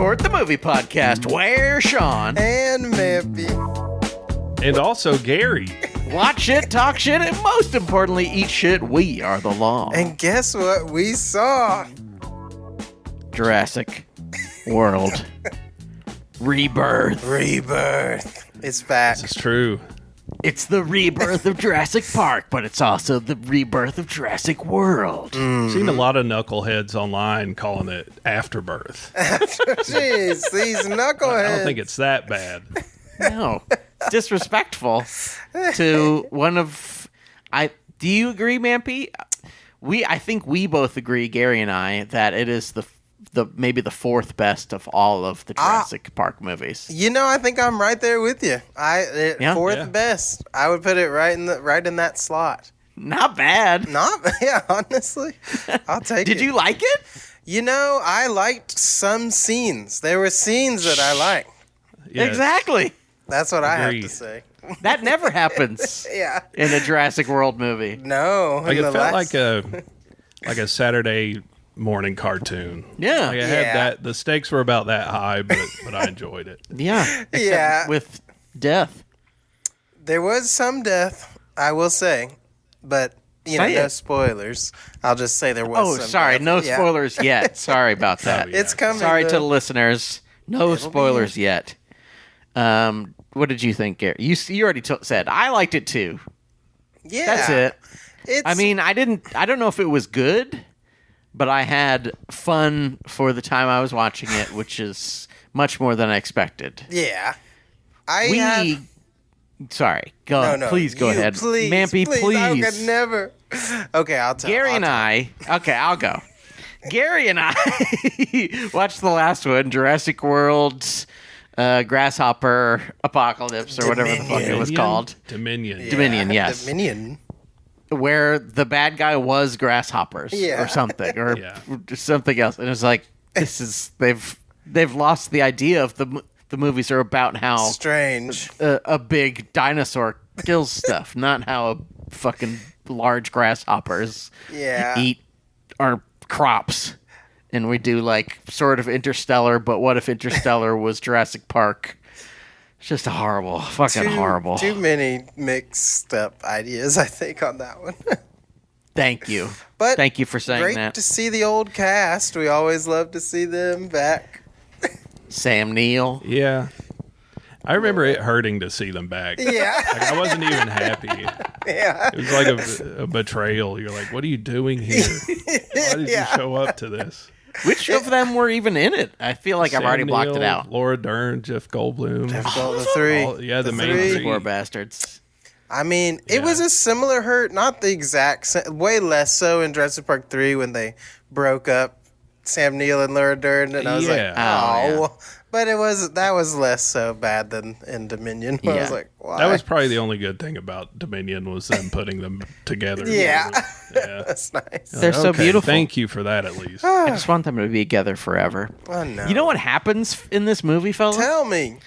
Court, the movie podcast, where Sean and Mampy, and also Gary, watch shit, talk shit, and most importantly, eat shit. We are the law. And guess what we saw? Jurassic World Rebirth. It's back. This is true. It's the rebirth of Jurassic Park, but it's also the rebirth of Jurassic World. I've seen a lot of knuckleheads online calling it Afterbirth. Jeez, these knuckleheads. I don't think it's that bad. No, it's disrespectful to one of. Do you agree, Mampy? I think we both agree, Gary and I, that it is the maybe the fourth best of all of the Jurassic Park movies. You know, I think I'm right there with you. Fourth best. I would put it right in that slot. Not bad. Honestly, I'll take it. Did you like it? You know, I liked some scenes. There were scenes that I liked. Yes. Exactly. That's what I have to Agreed. say. That never happens. Yeah. In a Jurassic World movie. No. Like it felt like a Saturday morning cartoon. Yeah. Like I had that. The stakes were about that high, but I enjoyed it. Yeah. Except with death. There was some death, I will say, but no spoilers. I'll just say there was. Oh, sorry, death. no spoilers yet. Sorry about that. Yeah. It's coming. Sorry to the listeners. No spoilers yet. What did you think, Gary? You already said I liked it too. Yeah, that's it. I mean, I don't know if it was good, but I had fun for the time I was watching it, which is much more than I expected. Yeah, Sorry, go. No, please go ahead, please, Mampy. Please. I could never. Okay, I'll tell. Gary and I. Okay, I'll go. Gary and I watched the last one, Jurassic World. Grasshopper Apocalypse or whatever the fuck it was called. Dominion. Yeah, Dominion, yes. Dominion. Where the bad guy was grasshoppers or something or something else. And it was like, they've lost the idea of the movies are about how strange a big dinosaur kills stuff, not how a fucking large grasshoppers eat our crops. And we do like sort of Interstellar, but what if Interstellar was Jurassic Park? It's just horrible. Too many mixed up ideas, I think, on that one. Thank you. But thank you for saying great that. To see the old cast. We always love to see them back. Sam Neill. Yeah. I remember it hurting to see them back. Yeah. Like, I wasn't even happy. Yeah. It was like a betrayal. You're like, what are you doing here? Why did you show up to this? Which of them were even in it? I feel like I've already blocked it out. Laura Dern, Jeff Goldblum. The three. The main three. Poor bastards. I mean, it was a similar hurt, not the exact same, way less so in Jurassic Park 3 when they broke up Sam Neill and Laura Dern, and I was like, oh. But that was less so bad than in Dominion. I was like, why? That was probably the only good thing about Dominion was them putting them together. Yeah. Yeah. That's nice. They're so beautiful. Thank you for that, at least. I just want them to be together forever. Oh, no. You know what happens in this movie, fellas? Tell me.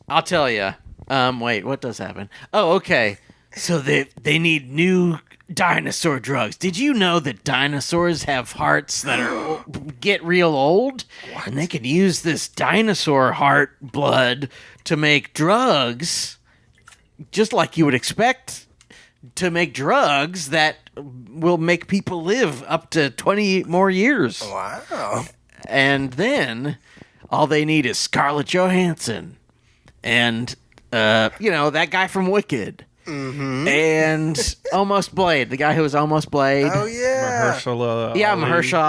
I'll tell you. Wait, what does happen? Oh, okay. So they need new dinosaur drugs. Did you know that dinosaurs have hearts that get real old? What? And they could use this dinosaur heart blood to make drugs, just like you would expect to make drugs that will make people live up to 20 more years. Wow. And then all they need is Scarlett Johansson and, that guy from Wicked. Mm-hmm. And Almost Blade, the guy who was Almost Blade. Oh, yeah. Mahershala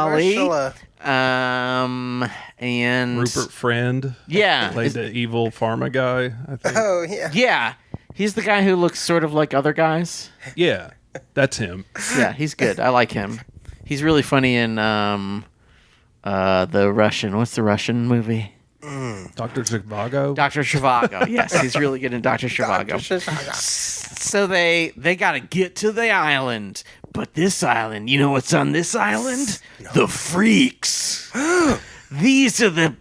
Ali. And Rupert Friend. Yeah. Played the evil pharma guy, I think. Oh, yeah. Yeah. He's the guy who looks sort of like other guys. Yeah, that's him. Yeah, he's good. I like him. He's really funny in the Russian. What's the Russian movie? Dr. Zhivago? Dr. Zhivago. Yes, he's really good in Dr. Zhivago. So they got to get to the island. But this island, you know what's on this island? No. The freaks. These are the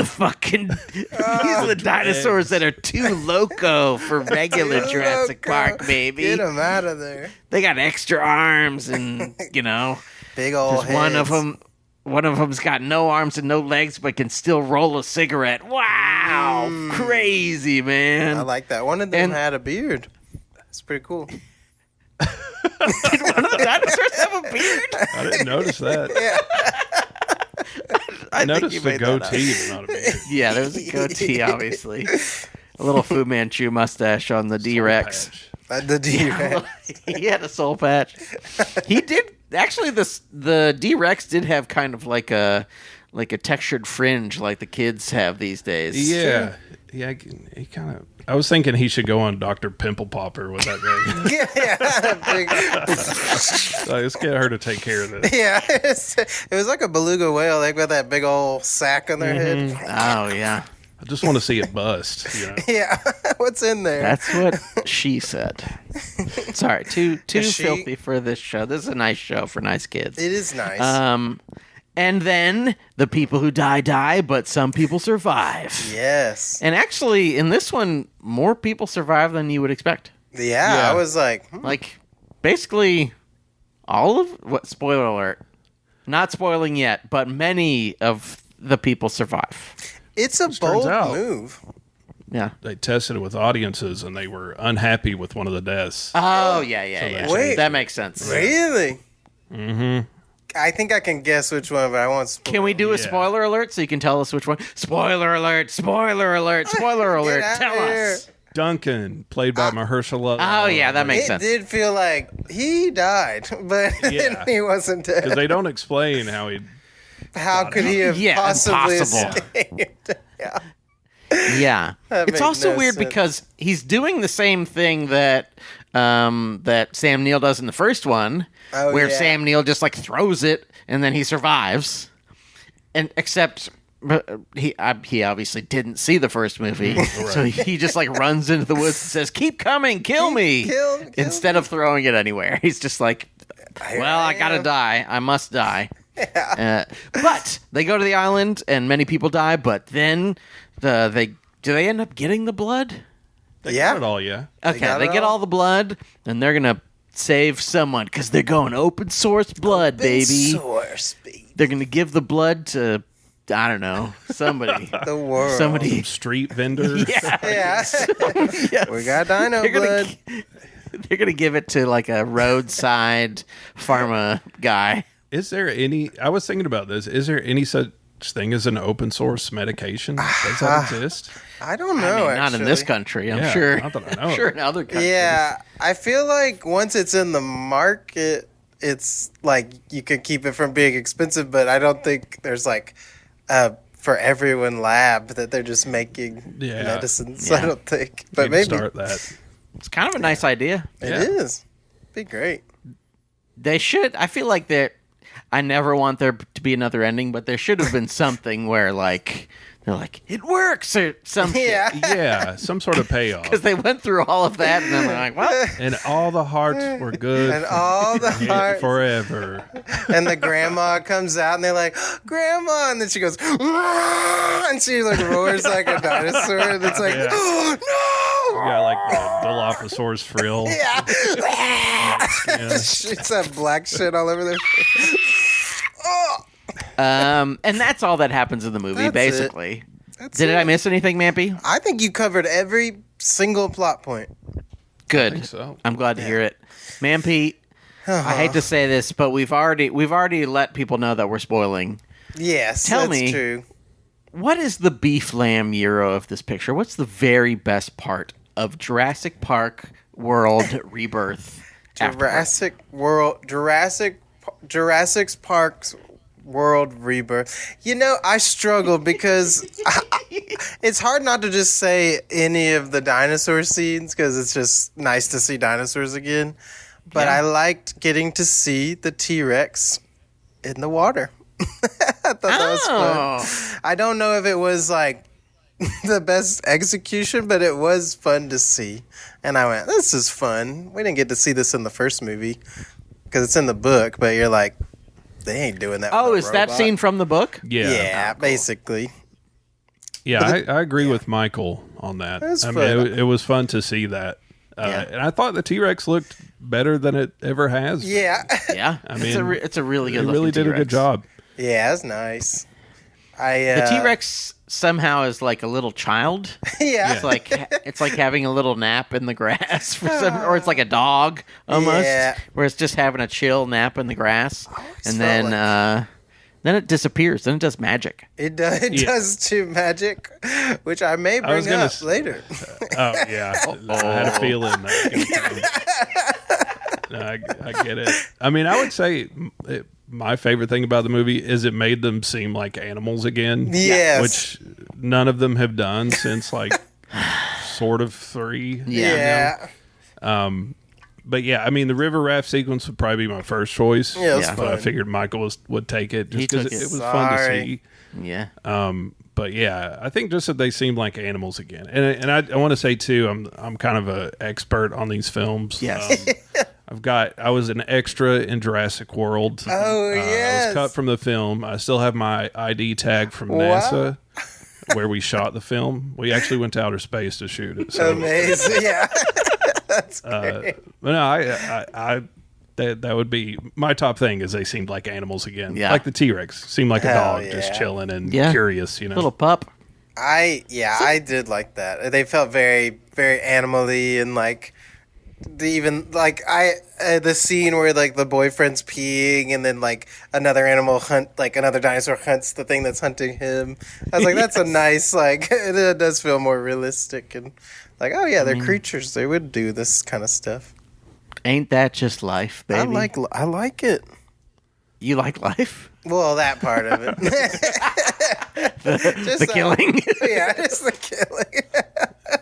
fucking these are the dinosaurs that are too loco for regular Jurassic Park, baby. Get them out of there. They got extra arms and, big old heads. One of them one of them's got no arms and no legs, but can still roll a cigarette. Wow, crazy, man! I like that. One of them had a beard. That's pretty cool. Did one of the dinosaurs have a beard? I didn't notice that. Yeah. I noticed the goatee, but not a beard. Yeah, there was a goatee, obviously. A little Fu Manchu mustache on the D-Rex. The D-Rex. He had a soul patch. He did actually. The D-Rex did have kind of like a textured fringe, like the kids have these days. Yeah, yeah. He kind of. I was thinking he should go on Dr. Pimple Popper with that guy. Let's get her to take care of this. Yeah, it was like a beluga whale. They got that big old sack on their head. Oh yeah. I just want to see it bust. You know? Yeah, what's in there? That's what she said. Sorry, too filthy for this show. This is a nice show for nice kids. It is nice. And then the people who die, but some people survive. Yes. And actually, in this one, more people survive than you would expect. Yeah. I was like... Like, basically, all of... What? Spoiler alert. Not spoiling yet, but many of the people survive. It's a bold move. Yeah. They tested it with audiences, and they were unhappy with one of the deaths. Oh, yeah. Wait. That makes sense. Really? Mm-hmm. I think I can guess which one, but I won't spoil. Can we do a spoiler alert so you can tell us which one? Spoiler alert, spoiler alert, spoiler alert. Tell us. Duncan, played by Mahershala. Oh, yeah, that makes sense. It did feel like he died, but he wasn't dead. Because they don't explain how he... How could he have possibly impossible. escaped? Yeah. Yeah. It's also weird sense. because he's doing the same thing that Sam Neill does in the first one, where Sam Neill just like throws it and then he survives. And except he obviously didn't see the first movie, so he just like runs into the woods and says, "Keep coming, kill me!" Instead of throwing it anywhere. He's just like, "Well, I gotta die. I must die." Yeah. But they go to the island and many people die. But then do they end up getting the blood? They got it all, yeah. Okay, they get all the blood, and they're gonna save someone because they're going open source blood, baby. They're gonna give the blood to, I don't know, somebody. The world. Somebody. Some street vendor. Yeah. Yes. We got dino blood. They're gonna give it to like a roadside pharma guy. Is there any... I was thinking about this. Is there any such thing as an open source medication? Does that exist? I don't know, not in this country, I'm sure. Not that I know. I'm sure in other countries. Yeah, I feel like once it's in the market, it's like you could keep it from being expensive, but I don't think there's like for everyone lab that they're just making medicines. Yeah. I don't think. But maybe start that. It's kind of a nice idea. It is. Be great. They should. I feel like I never want there to be another ending, but there should have been something where like they're like, it works or something. Yeah, some sort of payoff. Because they went through all of that and then they're like, well. And all the hearts were good. And all the hearts. Forever. And the grandma comes out and they're like, Grandma. And then she goes, "Rah!" And she like roars like a dinosaur. And it's like, oh, no. Yeah, like the Dilophosaurus frill. Yeah. Shoots that black shit all over their face. Oh. And that's all that happens in the movie, basically. Did I miss anything, Mampy? I think you covered every single plot point. Good. I think so. I'm glad to hear it. Mampy, I hate to say this, but we've already let people know that we're spoiling. Yes, Tell that's me, true. What is the beef lamb gyro of this picture? What's the very best part of Jurassic Park World Rebirth? Jurassic Park's World Rebirth. You know, I struggle because it's hard not to just say any of the dinosaur scenes because it's just nice to see dinosaurs again. But I liked getting to see the T-Rex in the water. I thought that was fun. I don't know if it was like the best execution, but it was fun to see. And I went, this is fun. We didn't get to see this in the first movie because it's in the book, but you're like, they ain't doing that. Oh, is that scene from the book? Yeah. Yeah, basically. Yeah, I agree with Michael on that. It it was fun to see that. And I thought the T-Rex looked better than it ever has. Yeah. Yeah. I mean, it's a really good They looking really did a T-Rex. good job. Yeah, that's nice. The T-Rex somehow is like a little child. Yeah. It's like having a little nap in the grass or it's like a dog almost, where it's just having a chill nap in the grass, and then it disappears. Then it does magic. It does do magic, which I may bring up later. Oh yeah, I had a feeling that was going to come. I get it. I mean, I would say my favorite thing about the movie is it made them seem like animals again. Yes. Which none of them have done since like sort of 3. Yeah. But yeah, I mean, the river raft sequence would probably be my first choice. Yeah, it was but fun. I figured Michael would take it just because it was fun to see. Yeah. But yeah, I think just that they seem like animals again. And I want to say too, I'm kind of an expert on these films. Yes. I was an extra in Jurassic World. Oh, yes. I was cut from the film. I still have my ID tag from NASA where we shot the film. We actually went to outer space to shoot it. So. Amazing. Yeah. That's great. But no, that would be my top thing is they seemed like animals again. Yeah. Like the T-Rex. Seemed like a Hell dog just yeah. chilling and curious, you know. Little pup. I did like that. They felt very, very animal-y and like the scene where like the boyfriend's peeing and then like another dinosaur hunts the thing that's hunting him. I was like, that's a nice, like, it does feel more realistic and like, oh yeah, they're creatures. They would do this kind of stuff. Ain't that just life, baby? I like it. You like life? Well, that part of it. The killing? Yeah, just the killing.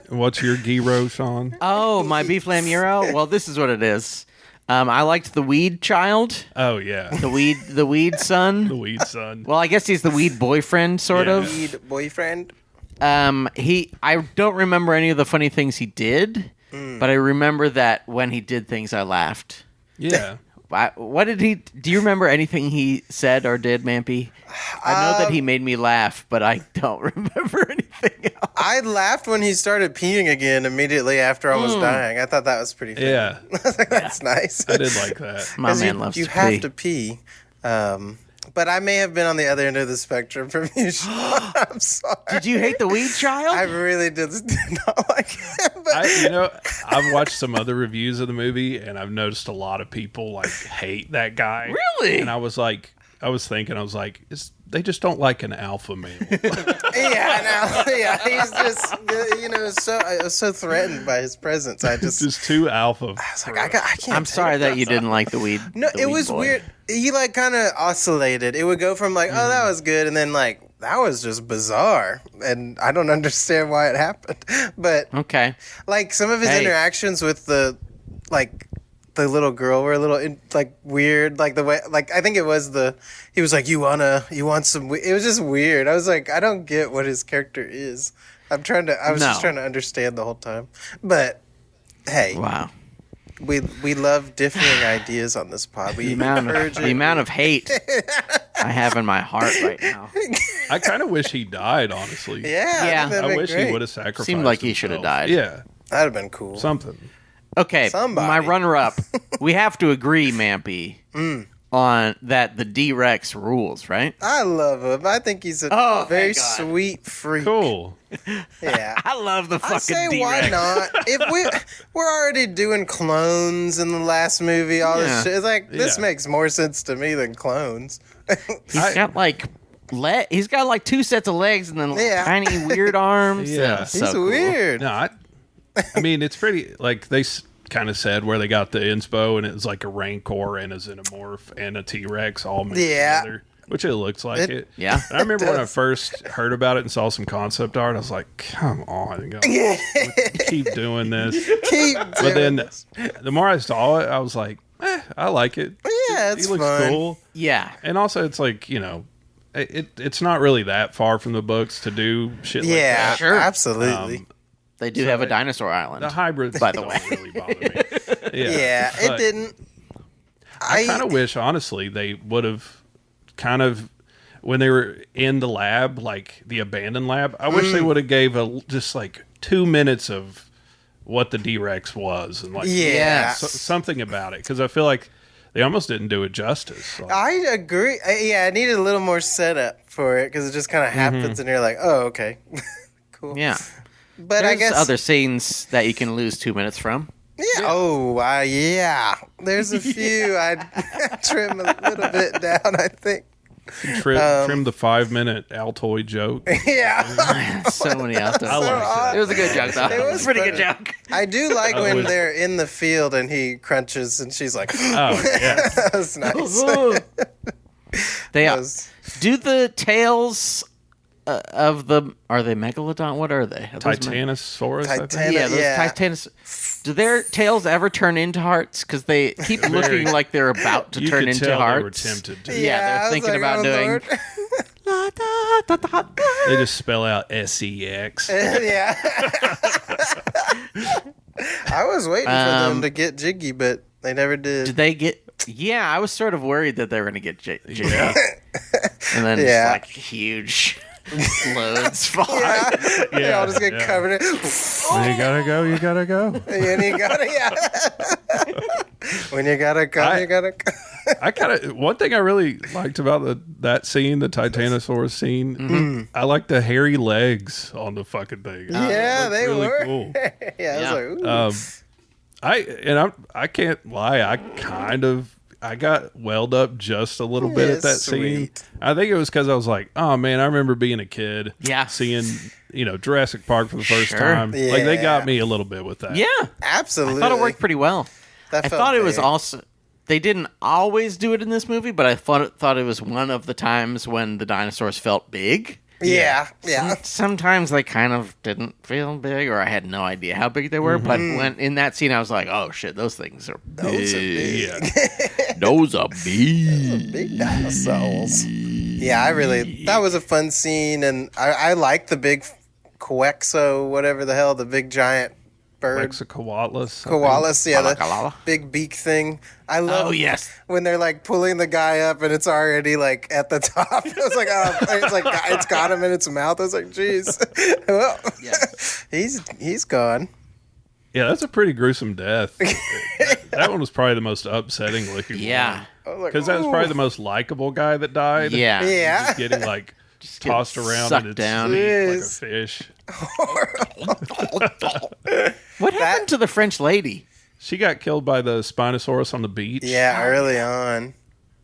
What's your gyro, Sean? Oh, my beef lamb gyro? Well, this is what it is. I liked the weed child. Oh, yeah. The weed son. The weed son. Well, I guess he's the weed boyfriend, sort of. Weed boyfriend. I don't remember any of the funny things he did, but I remember that when he did things, I laughed. Yeah. What did he? Do you remember anything he said or did, Mampy? I know that he made me laugh, but I don't remember anything else. I laughed when he started peeing again immediately after almost dying. I thought that was pretty funny. Yeah. That's nice. I did like that. My man loves you to have pee. to pee. But I may have been on the other end of the spectrum from you, Sean. I'm sorry. Did you hate the weed child? I really did not like it. But I've watched some other reviews of the movie, and I've noticed a lot of people like hate that guy. Really? And I was thinking, they just don't like an alpha male. Yeah, he's just, so threatened by his presence. I just too alpha. I was like, I can't. I'm sorry that you didn't like the weed. No, the it weed was boy. weird. He like kind of oscillated. It would go from like, oh, that was good, and then like that was just bizarre, and I don't understand why it happened. But Okay. like some of his interactions with the little girl were a little weird. Like the way, like I think it was he was like, you want some? It was just weird. I was like, I don't get what his character is. I was just trying to understand the whole time. But hey, Wow. we love differing ideas on this pod. We The amount of hate I have in my heart right now. I kind of wish he died, honestly. Yeah. Yeah. I wish he would have sacrificed. Seemed like he should have himself. died. Yeah, That'd have been cool. something. Okay, Somebody. my runner-up. We have to agree, Mampy, on that the D-Rex rules, right? I love him. I think he's a very thank God. sweet freak. Cool. Yeah. I love the fucking I say, D-Rex. why not? If we're already doing clones in the last movie, all this shit. It's like this makes more sense to me than clones. He's got like he's got like 2 sets of legs and then tiny weird arms. Yeah. So He's cool. weird. No, I mean, it's pretty, like, they kind of said where they got the inspo, and it was like a Rancor and a Xenomorph and a T-Rex all mixed together, which it looks like it. Yeah. And I remember when I first heard about it and saw some concept art, I was like, come on, guys, keep doing this. But then the more I saw it, I was like, I like it. Yeah, it's he looks fun. cool. Yeah. And also, it's like, it's not really that far from the books to do shit like Yeah, that. Sure. absolutely. They do have a dinosaur island. The hybrids, by the don't way. really bother me. Yeah, it but didn't. I kind of wish, honestly, they would have kind of, when they were in the lab, like the abandoned lab, I wish they would have gave just like 2 minutes of what the D-Rex was and like Yeah. something about it, because I feel like they almost didn't do it justice. Like, I agree. I needed a little more setup for it because it just kind of happens, and you're like, oh, okay, cool. Yeah. But There's I guess other scenes that you can lose 2 minutes from. Yeah. Oh, yeah. There's a few. I'd trim a little bit down, I think. Trim the 5-minute Altoid joke. Yeah. So many Altos. I like it. It was a good joke, though. It was a pretty funny. good joke. I do like when they're in the field and he crunches and she's like, Oh, yeah. that was nice. They Those- do the tails of the... Are they megalodon? What are they? Are those Titanosaurus, I think? Titan- Yeah, those Yeah. Titanos. Do their tails ever turn into hearts? Because they keep looking like they're about to You turn could into tell hearts. they were tempted to. Yeah, they're I was thinking like, about oh, doing... Lord. They just spell out SEX. Yeah. I was waiting for them to get jiggy, but they never did. Did they get... Yeah, I was sort of worried that they were going to get jiggy. Yeah. And then Yeah. just like huge loads fall. Yeah. They all just get Yeah. covered in. You gotta go, you gotta go. And you gotta, yeah. When you gotta come, you gotta come. I kind of one thing I really liked about that scene, the Titanosaurus scene. I like the hairy legs on the fucking thing. Yeah, they really were. cool. Yeah, I was like, ooh. I can't lie. I got welled up just a little bit at that scene. Sweet. I think it was because I was like, oh man, I remember being a kid. Yeah. Seeing Jurassic Park for the first Sure. time. Like they Yeah. got me a little bit with that. Yeah. Absolutely. I thought it worked pretty well. That I felt thought it was very- also... They didn't always do it in this movie, but I thought it was one of the times when the dinosaurs felt big. Yeah, yeah. Sometimes they kind of didn't feel big, or I had no idea how big they were. But when in that scene, I was like, "Oh shit, those things are big. Those are big. Yeah. Those are big." Big dinosaurs. Yeah, that was a fun scene, and I like the big Quexo, whatever the hell, the big giant bird. Quexacoatlus. Koalas, yeah, the Koala. big beak thing. I love Oh yes, when they're like pulling the guy up and it's already like at the top. I was like, oh, it's like it's got him in its mouth. I was like, jeez, well, he's gone. Yeah, that's a pretty gruesome death. That one was probably the most upsetting looking yeah, Because that was probably the most likable guy that died. yeah, Yeah. Just getting like tossed around sucked in its down. seat like a Yes. fish. What happened to the French lady? She got killed by the Spinosaurus on the beach. Yeah, early on.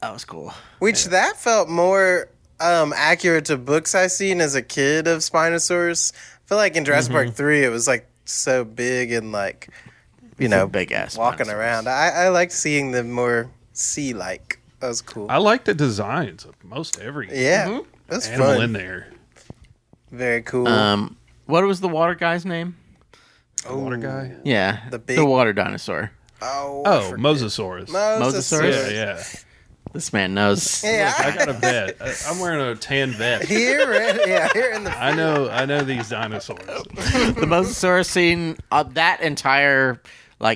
That was cool. Which that felt more accurate to books I seen as a kid of Spinosaurus. I feel like in Jurassic Park 3, it was like so big and like, big ass walking around. I liked seeing them more sea-like. That was cool. I like the designs of most every Yeah, that's animal fun. in there. Very cool. What was the water guy's name? Water guy. Yeah, The big- water dinosaur. I Oh, forget. Mosasaurus. Mosasaurus? Yeah. This man knows. Yeah. I got a vet. I'm wearing a tan vet. Here in the I know these dinosaurs. The Mosasaurus scene, that entire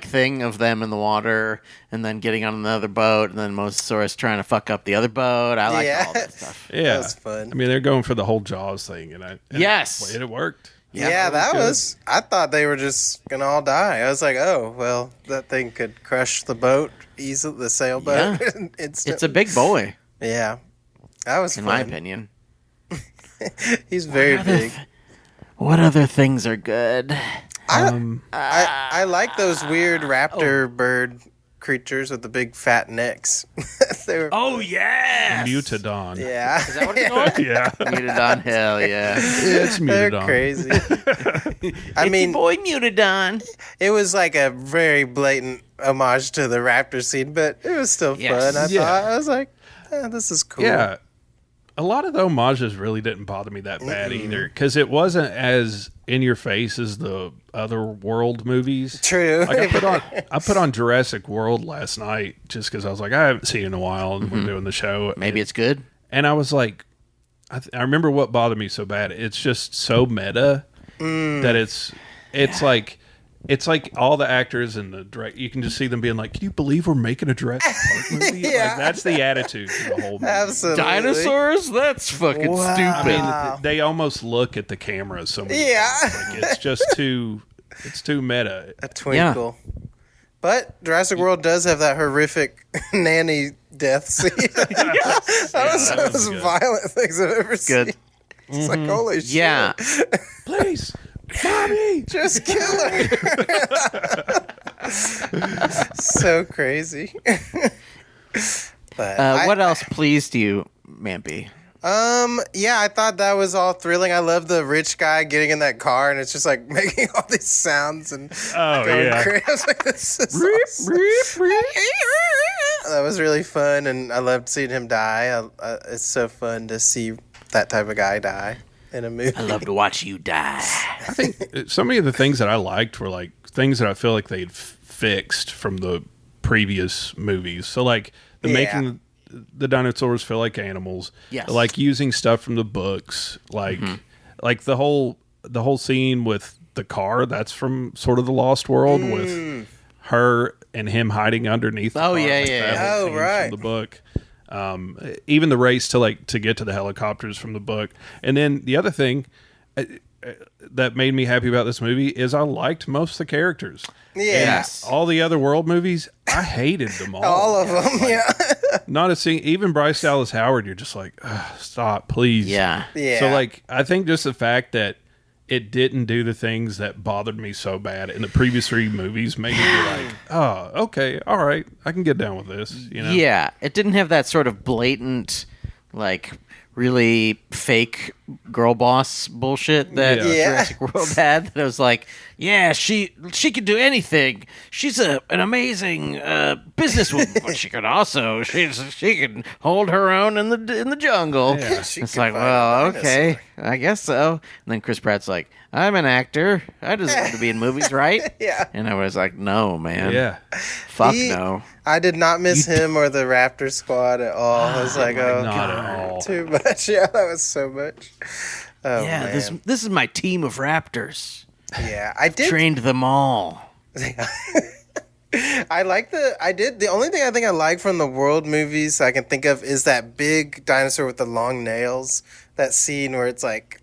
thing of them in the water and then getting on another boat and then Mosasaurus trying to fuck up the other boat. I like all that stuff. Yeah, That was fun. I mean, they're going for the whole Jaws thing, and Yes. it worked. Yeah, that good. was. I thought they were just gonna all die. I was like, oh well, that thing could crush the boat easily, the sailboat. Yeah. It's It's a big boy, yeah. That was in fun. my opinion. He's very big. What other things are good? I like those weird raptor bird creatures with the big fat necks. They were, Oh, yeah. Mutodon. yeah. Is that what it's called? Yeah. Mutodon, hell yeah. It's They're Mutodon. crazy. I It's mean, your boy Mutodon. it was like a very blatant homage to the raptor scene, but it was still Yes. fun. I Yeah. thought I was like, this is cool. Yeah. A lot of the homages really didn't bother me that bad either, because it wasn't as in your face as the other world movies. True. Like I put on Jurassic World last night just because I was like, I haven't seen it in a while, and we're doing the show. Maybe it's good. And I was like, I remember what bothered me so bad. It's just so meta that it's like all the actors and the direct. You can just see them being like, "Can you believe we're making a Jurassic Park movie?" Yeah. Like, that's the attitude for the whole movie. Absolutely. Dinosaurs? That's fucking Wow. stupid. I mean, they almost look at the camera so many Yeah. times. Like, it's just too. It's too meta. A twinkle. But Jurassic World does have that horrific nanny death scene. That was the most violent things I've ever seen. It's like, holy shit. Yeah. Please, Mommy, just kill her. So crazy. But what else pleased you, Mampy? Yeah, I thought that was all thrilling. I love the rich guy getting in that car and it's just like making all these sounds and going crazy. I was like, this is awesome. That was really fun, and I loved seeing him die. It's so fun to see that type of guy die in a movie. I love to watch you die. I think so many of the things that I liked were like things that I feel like they'd fixed from the previous movies. So like making the dinosaurs feel like animals. Yes. Like using stuff from the books. Like like the whole scene with the car, that's from sort of the Lost World with her and him hiding underneath the car. Oh, right. From the book. Even the race to get to the helicopters from the book. And then the other thing that made me happy about this movie is I liked most of the characters. Yes. All the other world movies, I hated them all. All of them, Not a scene. Even Bryce Dallas Howard, you're just like, stop, please. Yeah. So like, I think just the fact that it didn't do the things that bothered me so bad in the previous 3 movies made me be like, oh, okay, all right, I can get down with this. You know? Yeah, it didn't have that sort of blatant, like, really fake girl boss bullshit that Jurassic World had. That was like, yeah, she could do anything. She's an amazing businesswoman, but she could also she can hold her own in the jungle. Yeah, it's like, well, okay, I guess so. And then Chris Pratt's like, I'm an actor. I deserve to be in movies, right? Yeah. And I was like, no, man. Yeah. Fuck no. I did not miss him or the Raptor Squad at all. I was like, oh, not at all. Too much. Yeah, that was so much. Oh, Yeah, man. this is my team of raptors. Yeah, I did. Trained them all. I like the only thing I think I like from the world movies I can think of is that big dinosaur with the long nails. That scene where it's like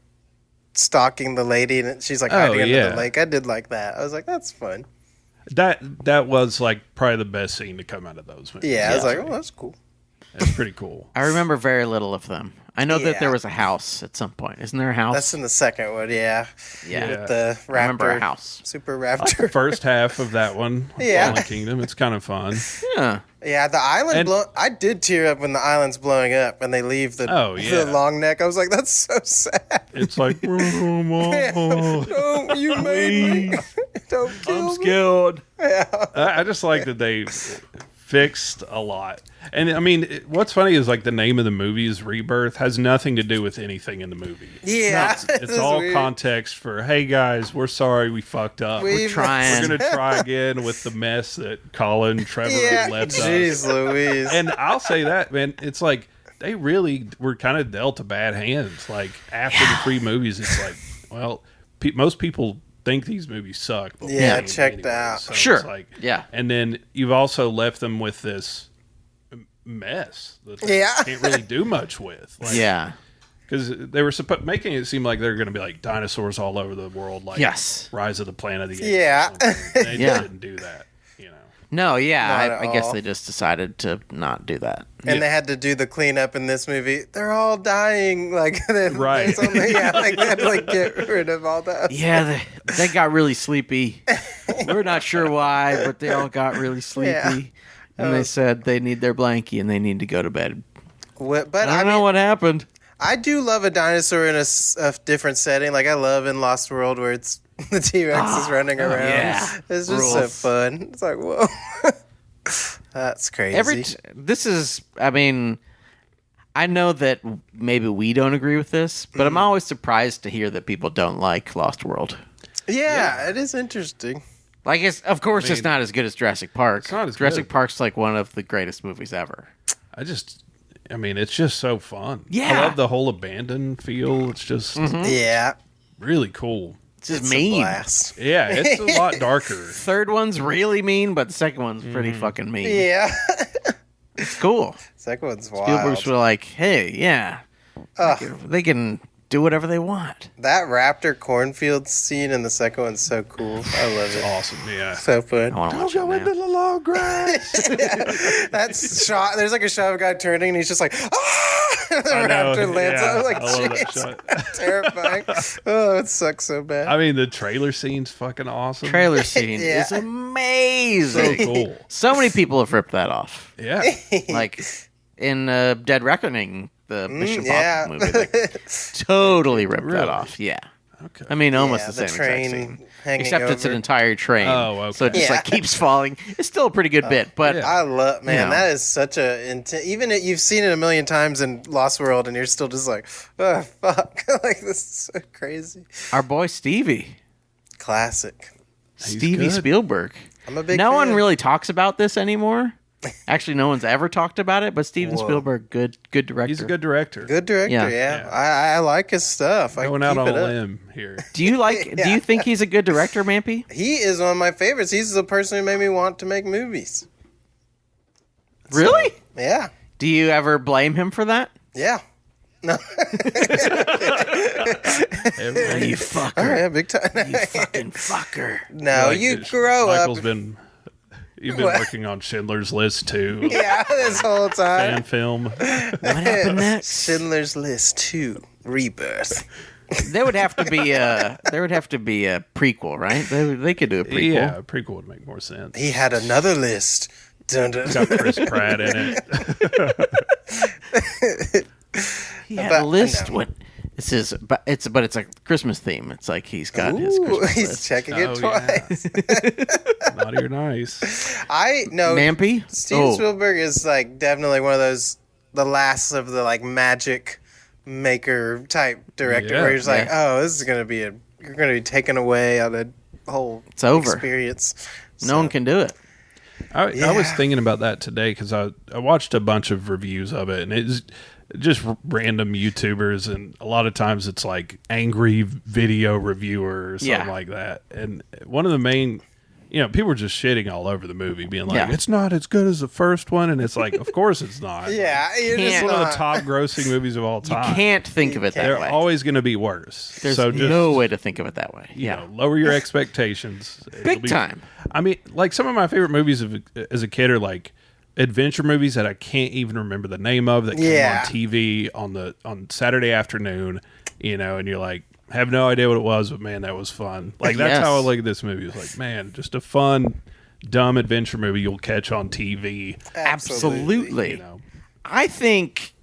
stalking the lady and she's like hiding under the lake. I did like that. I was like, that's fun. That was like probably the best scene to come out of those movies. Yeah, I was like, oh, that's cool. That's pretty cool. I remember very little of them. I know that there was a house at some point. Isn't there a house? That's in the second one, yeah. Yeah. With the Raptor. I remember a house. Super I like the Raptor. first half of that one. Yeah. Fallen Kingdom. It's kind of fun. Yeah. Yeah, the island I did tear up when the island's blowing up and they leave the long neck. I was like, that's so sad. It's like, No, you made me. Don't kill me. Scared. Yeah. I just like that they fixed a lot. And I mean, what's funny is like the name of the movie is Rebirth, has nothing to do with anything in the movie. Yeah. It's all weird. Context for, hey guys, we're sorry we fucked up. We're trying. We're going to try again with the mess that Colin Trevor left us. Jeez Louise. And I'll say that, man, it's like they really were kind of dealt a bad hand. Like after the 3 movies, it's like, well, most people think these movies suck. But checked out. So sure. it's like, yeah. And then you've also left them with this mess that they can't really do much with. Like, yeah. Because they were making it seem like they're going to be like dinosaurs all over the world, like Rise of the Planet of the Apes. Yeah. They didn't do that, you know. No, yeah. Not I guess they just decided to not do that. And they had to do the cleanup in this movie. They're all dying. Like, right. They had to like get rid of all that. Yeah, they got really sleepy. We're not sure why, but they all got really sleepy. Yeah. And they said they need their blankie and they need to go to bed. But I don't know what happened. I do love a dinosaur in a different setting. Like I love in Lost World where it's the T-Rex is running around. Yeah. It's just so fun. It's like, whoa. That's crazy. I know that maybe we don't agree with this, but I'm always surprised to hear that people don't like Lost World. Yeah, it is interesting. Like, it's not as good as Jurassic Park. It's not as Jurassic good. Park's like one of the greatest movies ever. It's just so fun. Yeah. I love the whole abandoned feel. It's just really cool. It's just It's mean. a blast. Yeah, it's a lot darker. Third one's really mean, but the second one's pretty fucking mean. Yeah. It's cool. Second one's wild. Spielberg's were like, hey, yeah. They can do whatever they want. That raptor cornfield scene in the second one's so cool. I love it. Awesome, yeah. So fun. Don't go into the long grass. That's shot. There's like a shot of a guy turning, and he's just like, ah! And the raptor lands. I was like, jeez, terrifying. Oh, it sucks so bad. I mean, the trailer scene's fucking awesome. Trailer scene is amazing. So cool. So many people have ripped that off. Yeah. Like in Dead Reckoning, the Mission Impossible movie, they totally ripped that off. Yeah. Okay. I mean, almost the the same train exact scene. hanging Except it's an over. entire train. Oh, okay. So it just like keeps falling. It's still a pretty good bit, but I love, man, You know. that is such a even you've seen it a million times in Lost World, and you're still just like, oh fuck, like this is so crazy. our boy Stevie Classic. Stevie good. Spielberg. I'm a big No one fan. really talks about this anymore. Actually, no one's ever talked about it, but Steven Spielberg, good director. He's a good director. Good director, Yeah. yeah. I like his stuff. Going I out keep on it a up. limb here. Do you like? Do you think he's a good director, Mampy? He is one of my favorites. He's the person who made me want to make movies. Really? Yeah. Do you ever blame him for that? Yeah. No. You fucker. Oh, yeah, big time. You fucking fucker. No, Like, you grow Michael's up. You've been working on Schindler's List too. Yeah, this whole time. Fan film. What happened next? Schindler's List 2, Rebirth. There would have to be a prequel, right? They could do a prequel. Yeah, a prequel would make more sense. He had another list. Dun, dun. Got Chris Pratt in it. He had But- a list. no. What? This is, but it's a Christmas theme. It's like he's got his Ooh, Christmas he's list. checking it Oh, twice. Naughty or nice. I know Mampy. Steven Spielberg is like definitely one of those, the last of the like magic maker type director Yeah. where you're just like, oh, this is gonna be you're gonna be taken away on a whole It's over. experience. No one can do it. I was Yeah. thinking about that today because I watched a bunch of reviews of it, and it's just random YouTubers, and a lot of times it's like angry video reviewer or something Yeah. like that. And one of the main, people were just shitting all over the movie, being like, Yeah. it's not as good as the first one, and it's like, of course it's not. Yeah, you're Can't- just It's one of not. the top grossing movies of all You time. can't think of it that They're way. always going to be worse. There's so just, no way to think of it that way. Yeah. lower your expectations. It'll Big be- time. I mean, like some of my favorite movies as a kid are like adventure movies that I can't even remember the name of that came Yeah. on TV on Saturday afternoon, and you're like, have no idea what it was, but man, that was fun. Like that's Yes. how I look at this movie. It's like, man, just a fun, dumb adventure movie you'll catch on TV. Absolutely. You know, I think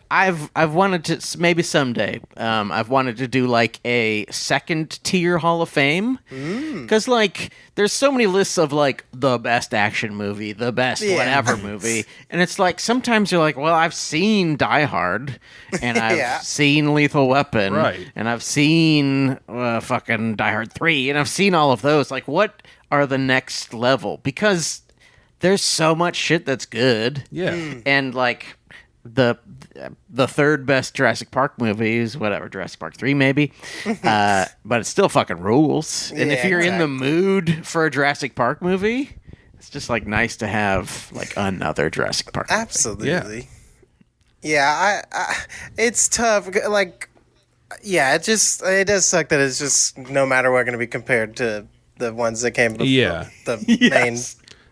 I've wanted to maybe someday. I've wanted to do like a second tier Hall of Fame because like there's so many lists of like the best action movie, the best whatever movie, and it's like sometimes you're like, well, I've seen Die Hard, and I've Yeah. seen Lethal Weapon, Right. and I've seen fucking Die Hard 3, and I've seen all of those. Like, what are the next level? Because there's so much shit that's good. yeah. And like the third best Jurassic Park movie is whatever, Jurassic Park 3 maybe. But it still fucking rules. And if Yeah, you're in the exactly. mood for a Jurassic Park movie, it's just like nice to have like another Jurassic Park movie. Absolutely. Yeah, I it's tough. Like, yeah, it does suck that it's just no matter what going to be compared to the ones that came before. Yeah. The Yes. main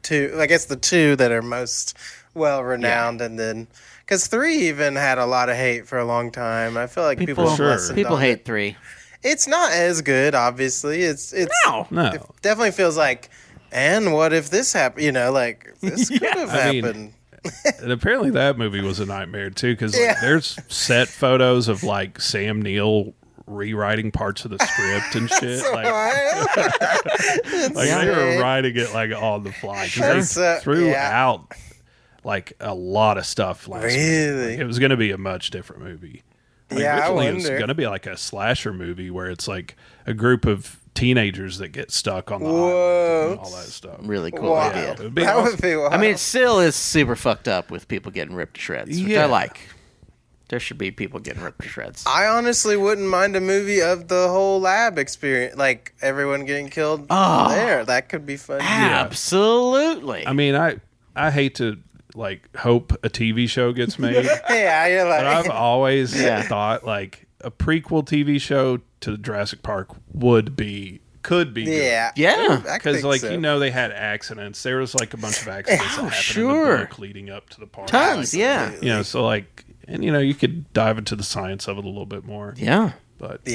two, I guess the two that are most well renowned, and then because 3 even had a lot of hate for a long time. I feel like people People, lessened people on hate it. 3. It's not as good, obviously. It's No. No. it definitely feels like. And what if this happened? Like this could have I mean, happened. And apparently that movie was a nightmare too, because there's set photos of like Sam Neill rewriting parts of the script and shit. Like they were writing it like on the fly. 'Cause they threw out like a lot of stuff last week. Really? Like, it was going to be a much different movie. Yeah, I originally it was wonder. going to be like a slasher movie where it's like a group of teenagers that get stuck on the Whoa. island and all that stuff. Really cool Wow. idea. It would be That awesome. would be wild. I mean, it still is super fucked up with people getting ripped to shreds, which I Yeah. like. There should be people getting ripped to shreds. I honestly wouldn't mind a movie of the whole lab experience, like everyone getting killed there. That could be fun. Absolutely. I mean, I hate to like hope a TV show gets made, Yeah, you're but like, I've always Yeah. thought like a prequel TV show to Jurassic Park could be good. Yeah. Because they had accidents. There was like a bunch of accidents that happened in the book leading up to the park. Tons, yeah. So like, and you could dive into the science of it a little bit more. Yeah. But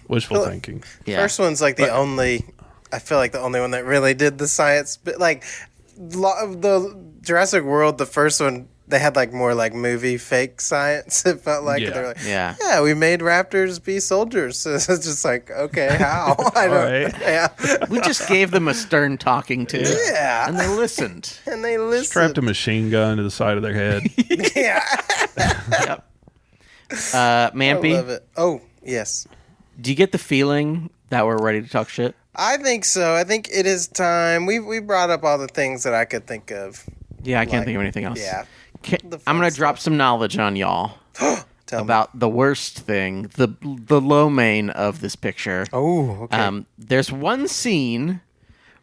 wishful thinking. Yeah. First one's like I feel like the only one that really did the science, but like the Jurassic World, the first one, they had like more like movie fake science. It felt like they're like, yeah, we made raptors be soldiers. So it's just like, okay, how? I don't. Right. Yeah, we just gave them a stern talking to. Yeah, and they listened. Strapped a machine gun to the side of their head. Yeah. Yep. Mampy. I love it. Oh yes. Do you get the feeling that we're ready to talk shit? I think so. I think it is time. We brought up all the things that I could think of. Yeah, I can't think of anything else. Yeah. I'm going to drop some knowledge on y'all about the worst thing, the low main of this picture. Oh, okay. There's one scene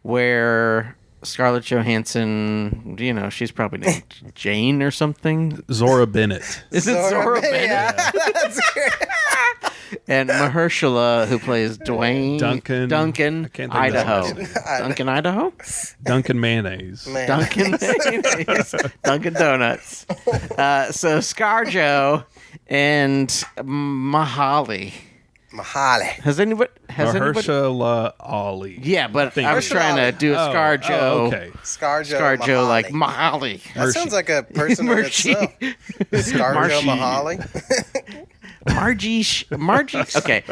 where Scarlett Johansson, she's probably named Jane or something. Zora Bennett. Is it Zora Bennett? Yeah, that's great. And Mahershala, who plays Duncan, Idaho. Duncan, Idaho? Duncan Mayonnaise. Duncan Mayonnaise. Dunkin' Donuts. So ScarJo and Mahali. Has anybody? Mahershala Ali. Yeah, but I was trying to do a ScarJo. Okay. ScarJo like Mahali. That sounds like a person in itself. ScarJo Mahali. Margie. Okay.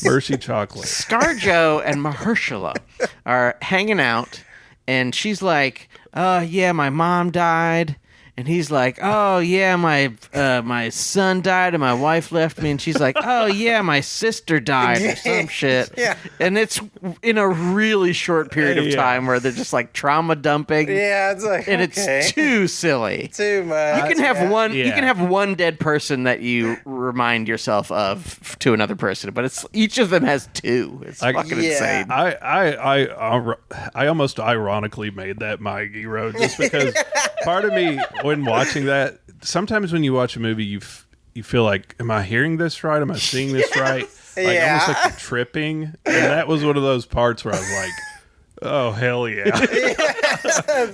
Mercy Chocolate. ScarJo and Mahershala are hanging out, and she's like, yeah, my mom died. And he's like, oh, yeah, my son died and my wife left me. And she's like, oh, yeah, my sister died or some shit. Yeah. And it's in a really short period of time where they're just like trauma dumping. Yeah, it's like, and it's too silly. Too much. You can have one. You can have one dead person that you remind yourself of to another person, but it's each of them has two. It's fucking insane. I almost ironically made that my hero just because part of me, when watching that, sometimes when you watch a movie, you feel like, am I hearing this right? Am I seeing this right? Like almost like you're tripping. And that was one of those parts where I was like, oh, hell yeah.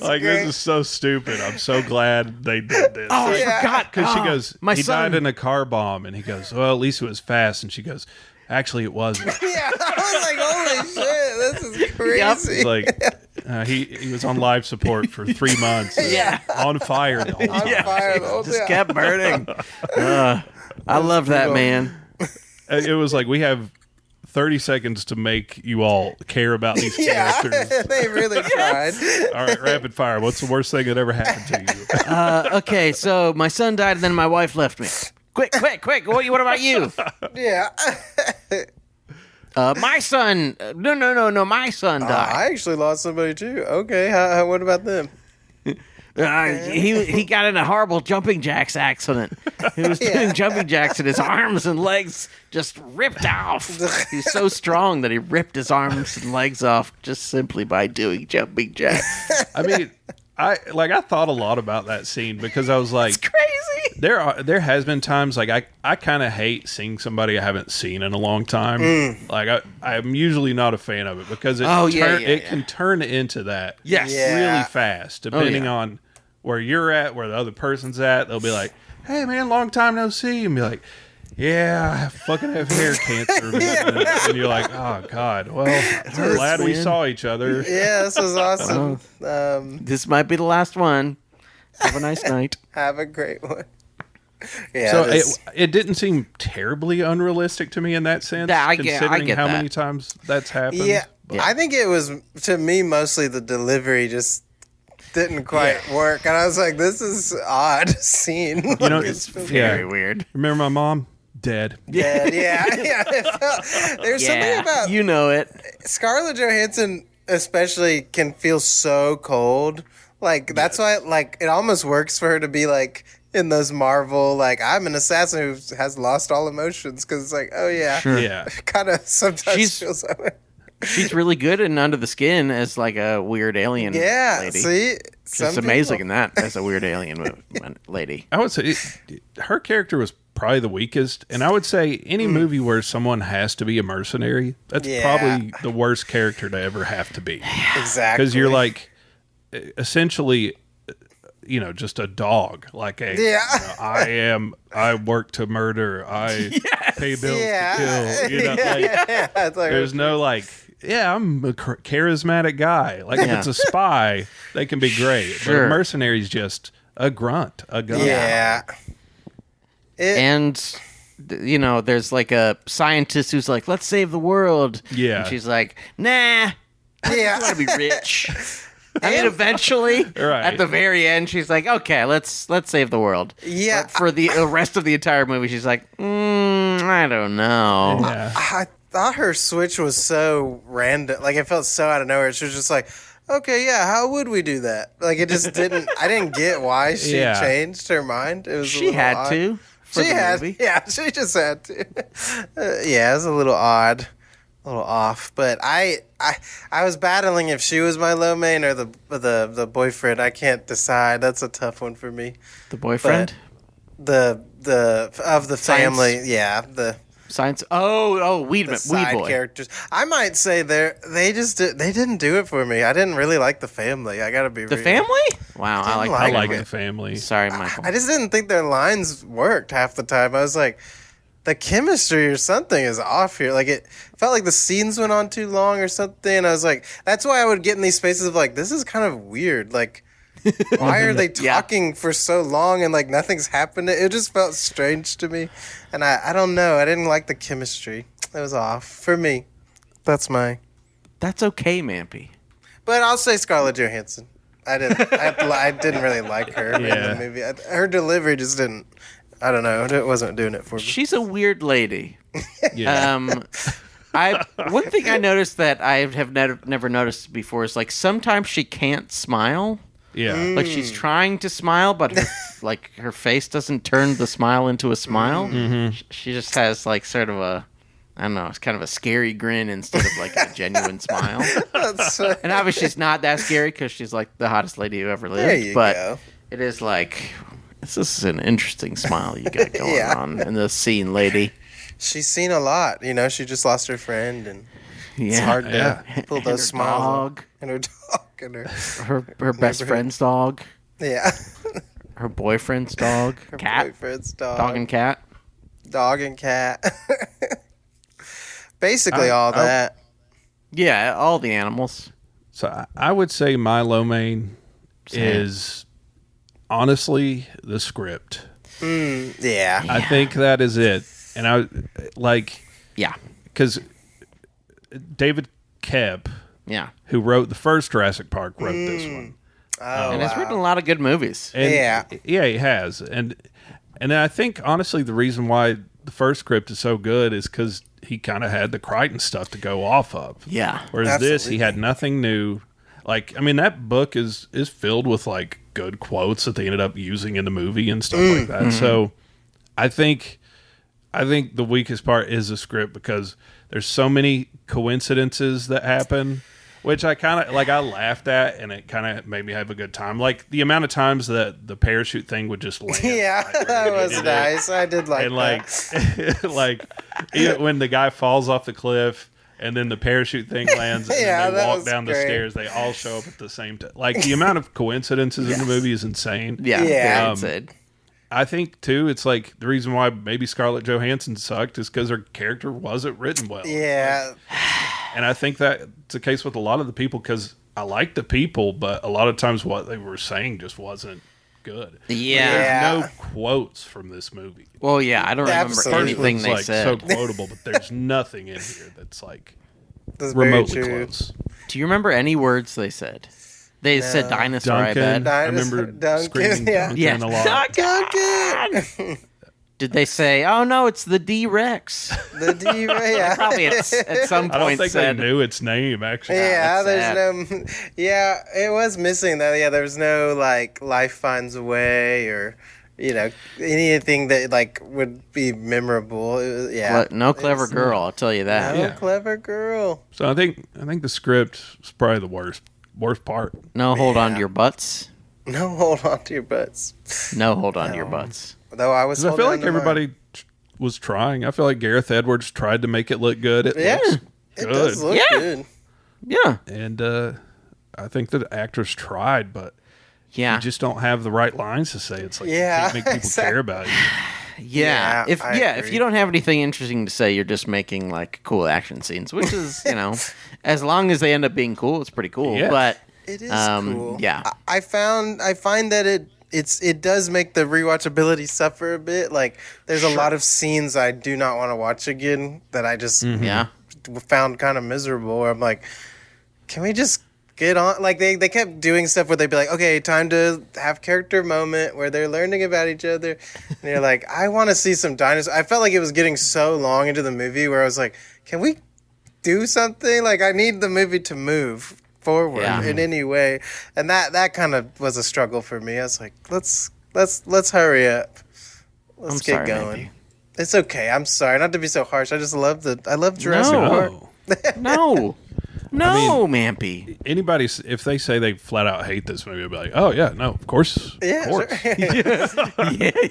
Like, great. This is so stupid. I'm so glad they did this. Oh, I forgot. Because she goes, he died in a car bomb. And he goes, well, at least it was fast. And she goes, actually, it wasn't. Yeah, I was like, holy shit, this is crazy. It's like, he was on life support for 3 months. On fire the whole time. Just kept burning. I love that, man. It was like, we have 30 seconds to make you all care about these characters. They really tried. All right, rapid fire. What's the worst thing that ever happened to you? Okay, so my son died and then my wife left me. Quick. What about you? Yeah. My son. No. My son died. I actually lost somebody too. Okay. What about them? He got in a horrible jumping jacks accident. He was doing jumping jacks and his arms and legs just ripped off. He's so strong that he ripped his arms and legs off just simply by doing jumping jacks. I mean, I thought a lot about that scene because I was like, it's crazy. There has been times like I kind of hate seeing somebody I haven't seen in a long time. Like I'm usually not a fan of it because it can turn into that really fast depending on where you're at, where the other person's at. They'll be like, hey man, long time no see, and be like, yeah, I fucking have hair cancer. And you're like, oh god, well, I'm glad we saw each other. Yeah, this was awesome. This might be the last one. Have a nice night. Have a great one. Yeah, so it didn't seem terribly unrealistic to me in that sense, considering how many times that's happened. Yeah, I think it was, to me, mostly the delivery just didn't quite work. And I was like, this is odd scene. You know, it's very weird. Remember my mom? Dead. Yeah. There's something about... You know it. Scarlett Johansson especially can feel so cold. Like, that's why, like, it almost works for her to be, like... in those Marvel, like, I'm an assassin who has lost all emotions, because it's like, oh yeah, sure. Yeah, kind of sometimes feels that way. She's really good in Under the Skin as like a weird alien lady. See, she's amazing in that as a weird alien lady. I would say her character was probably the weakest. And I would say any movie where someone has to be a mercenary, that's probably the worst character to ever have to be. Exactly. Because you're like, essentially, just a dog. Like I work to murder. I pay bills to kill. There's no like, I'm a charismatic guy. Like if it's a spy, they can be great. But a mercenary's just a grunt, a gun. Yeah. And there's like a scientist who's like, let's save the world. Yeah. And she's like, nah. I want to be rich. I mean, eventually, at the very end, she's like, okay, let's save the world. Yeah. But for the rest of the entire movie, she's like, I don't know. Yeah. I thought her switch was so random. Like, it felt so out of nowhere. She was just like, okay, how would we do that? Like, it just didn't, I didn't get why she changed her mind. It was she had odd. To. For the movie. Yeah, she just had to. It was a little odd. A little off, but I was battling if she was my low main or the boyfriend. I can't decide. That's a tough one for me. The boyfriend, but the family, the science. Weed boy characters. I might say they didn't do it for me. I didn't really like the family. I gotta be the real. Family. Wow, I like the family. Sorry, Michael. I just didn't think their lines worked half the time. I was like, the chemistry or something is off here. Like, it felt like the scenes went on too long or something. And I was like, that's why I would get in these spaces of like, this is kind of weird. Like, why are they talking for so long and like nothing's happening? It just felt strange to me. And I don't know. I didn't like the chemistry. It was off for me. That's okay, Mampy. But I'll say Scarlett Johansson. I didn't really like her in the movie. Her delivery just didn't. I don't know. It wasn't doing it for me. She's a weird lady. One thing I noticed that I have never noticed before is like sometimes she can't smile. Yeah. Like she's trying to smile, but her face doesn't turn the smile into a smile. Mm-hmm. She just has like sort of a, I don't know, it's kind of a scary grin instead of like a genuine smile. And obviously she's not that scary because she's like the hottest lady who ever lived. There you go. It is like, this is an interesting smile you got going on in this scene, lady. She's seen a lot. She just lost her friend, and it's hard to pull those smiles. Dog. And her dog. And her best friend's dog. Yeah. Her boyfriend's dog. Her cat. Boyfriend's dog. Dog and cat. Dog and cat. Basically all that. Yeah, all the animals. So I would say my low main is... honestly, the script. Yeah. I think that is it. And I like... Yeah. Because David Koepp, who wrote the first Jurassic Park, wrote this one. And has written a lot of good movies. And, yeah, he has. And then I think, honestly, the reason why the first script is so good is because he kind of had the Crichton stuff to go off of. Yeah. Whereas this, he had nothing new. Like, I mean, that book is filled with, like, good quotes that they ended up using in the movie and stuff like that. Mm-hmm. So I think the weakest part is the script because there's so many coincidences that happen, which I kind of, like, I laughed at and it kind of made me have a good time. Like, the amount of times that the parachute thing would just land. Yeah, that was nice. I did like and that. like when the guy falls off the cliff and then the parachute thing lands, and then they walk down the stairs. They all show up at the same time. Like, the amount of coincidences in the movie is insane. Yeah. I think, too, it's like the reason why maybe Scarlett Johansson sucked is because her character wasn't written well. Yeah. And I think that's the case with a lot of the people because I like the people, but a lot of times what they were saying just wasn't good. Yeah. There's no quotes from this movie. Well, yeah, I don't remember anything they said. So quotable, but there's nothing in here that's like remotely close. Do you remember any words they said? They said dinosaur, Duncan, I I remember screaming Duncan a lot. Duncan! Did they say, oh no, it's the D-Rex? The D-Rex, yeah. Probably at some point I don't think said, they knew its name, actually. Yeah, it was missing that. Yeah, there was no, like, life finds a way or, anything that, like, would be memorable. It was, no clever girl, I'll tell you that. No clever girl. So I think the script is probably the worst part. No hold on to your butts. No hold on to your butts. No hold on to your butts. Though I was. I feel like everybody was trying. I feel like Gareth Edwards tried to make it look good. It looks good. It does look good. Yeah. And I think the actors tried, but Yeah. you just don't have the right lines to say. It's like you Yeah, can't make people care about you. Yeah. Yeah, If you don't have anything interesting to say, you're just making like cool action scenes, which is, as long as they end up being cool, it's pretty cool. Yeah. But It is cool. Yeah. I find that it does make the rewatchability suffer a bit. Like there's a lot of scenes I do not want to watch again that I just found kind of miserable. Where I'm like, can we just get on? Like they kept doing stuff where they'd be like, okay, time to have character moment where they're learning about each other. And you're like, I want to see some dinosaurs. I felt like it was getting so long into the movie where I was like, can we do something? Like I need the movie to move forward in any way. And that kind of was a struggle for me. I was like, let's hurry up. Let's get going. It's okay. I'm sorry. Not to be so harsh. I just love Jurassic Park. No. No, Mampy. Anybody, if they say they flat out hate this movie, I'll be like, oh, yeah, no, of course. Yeah, of course. sure.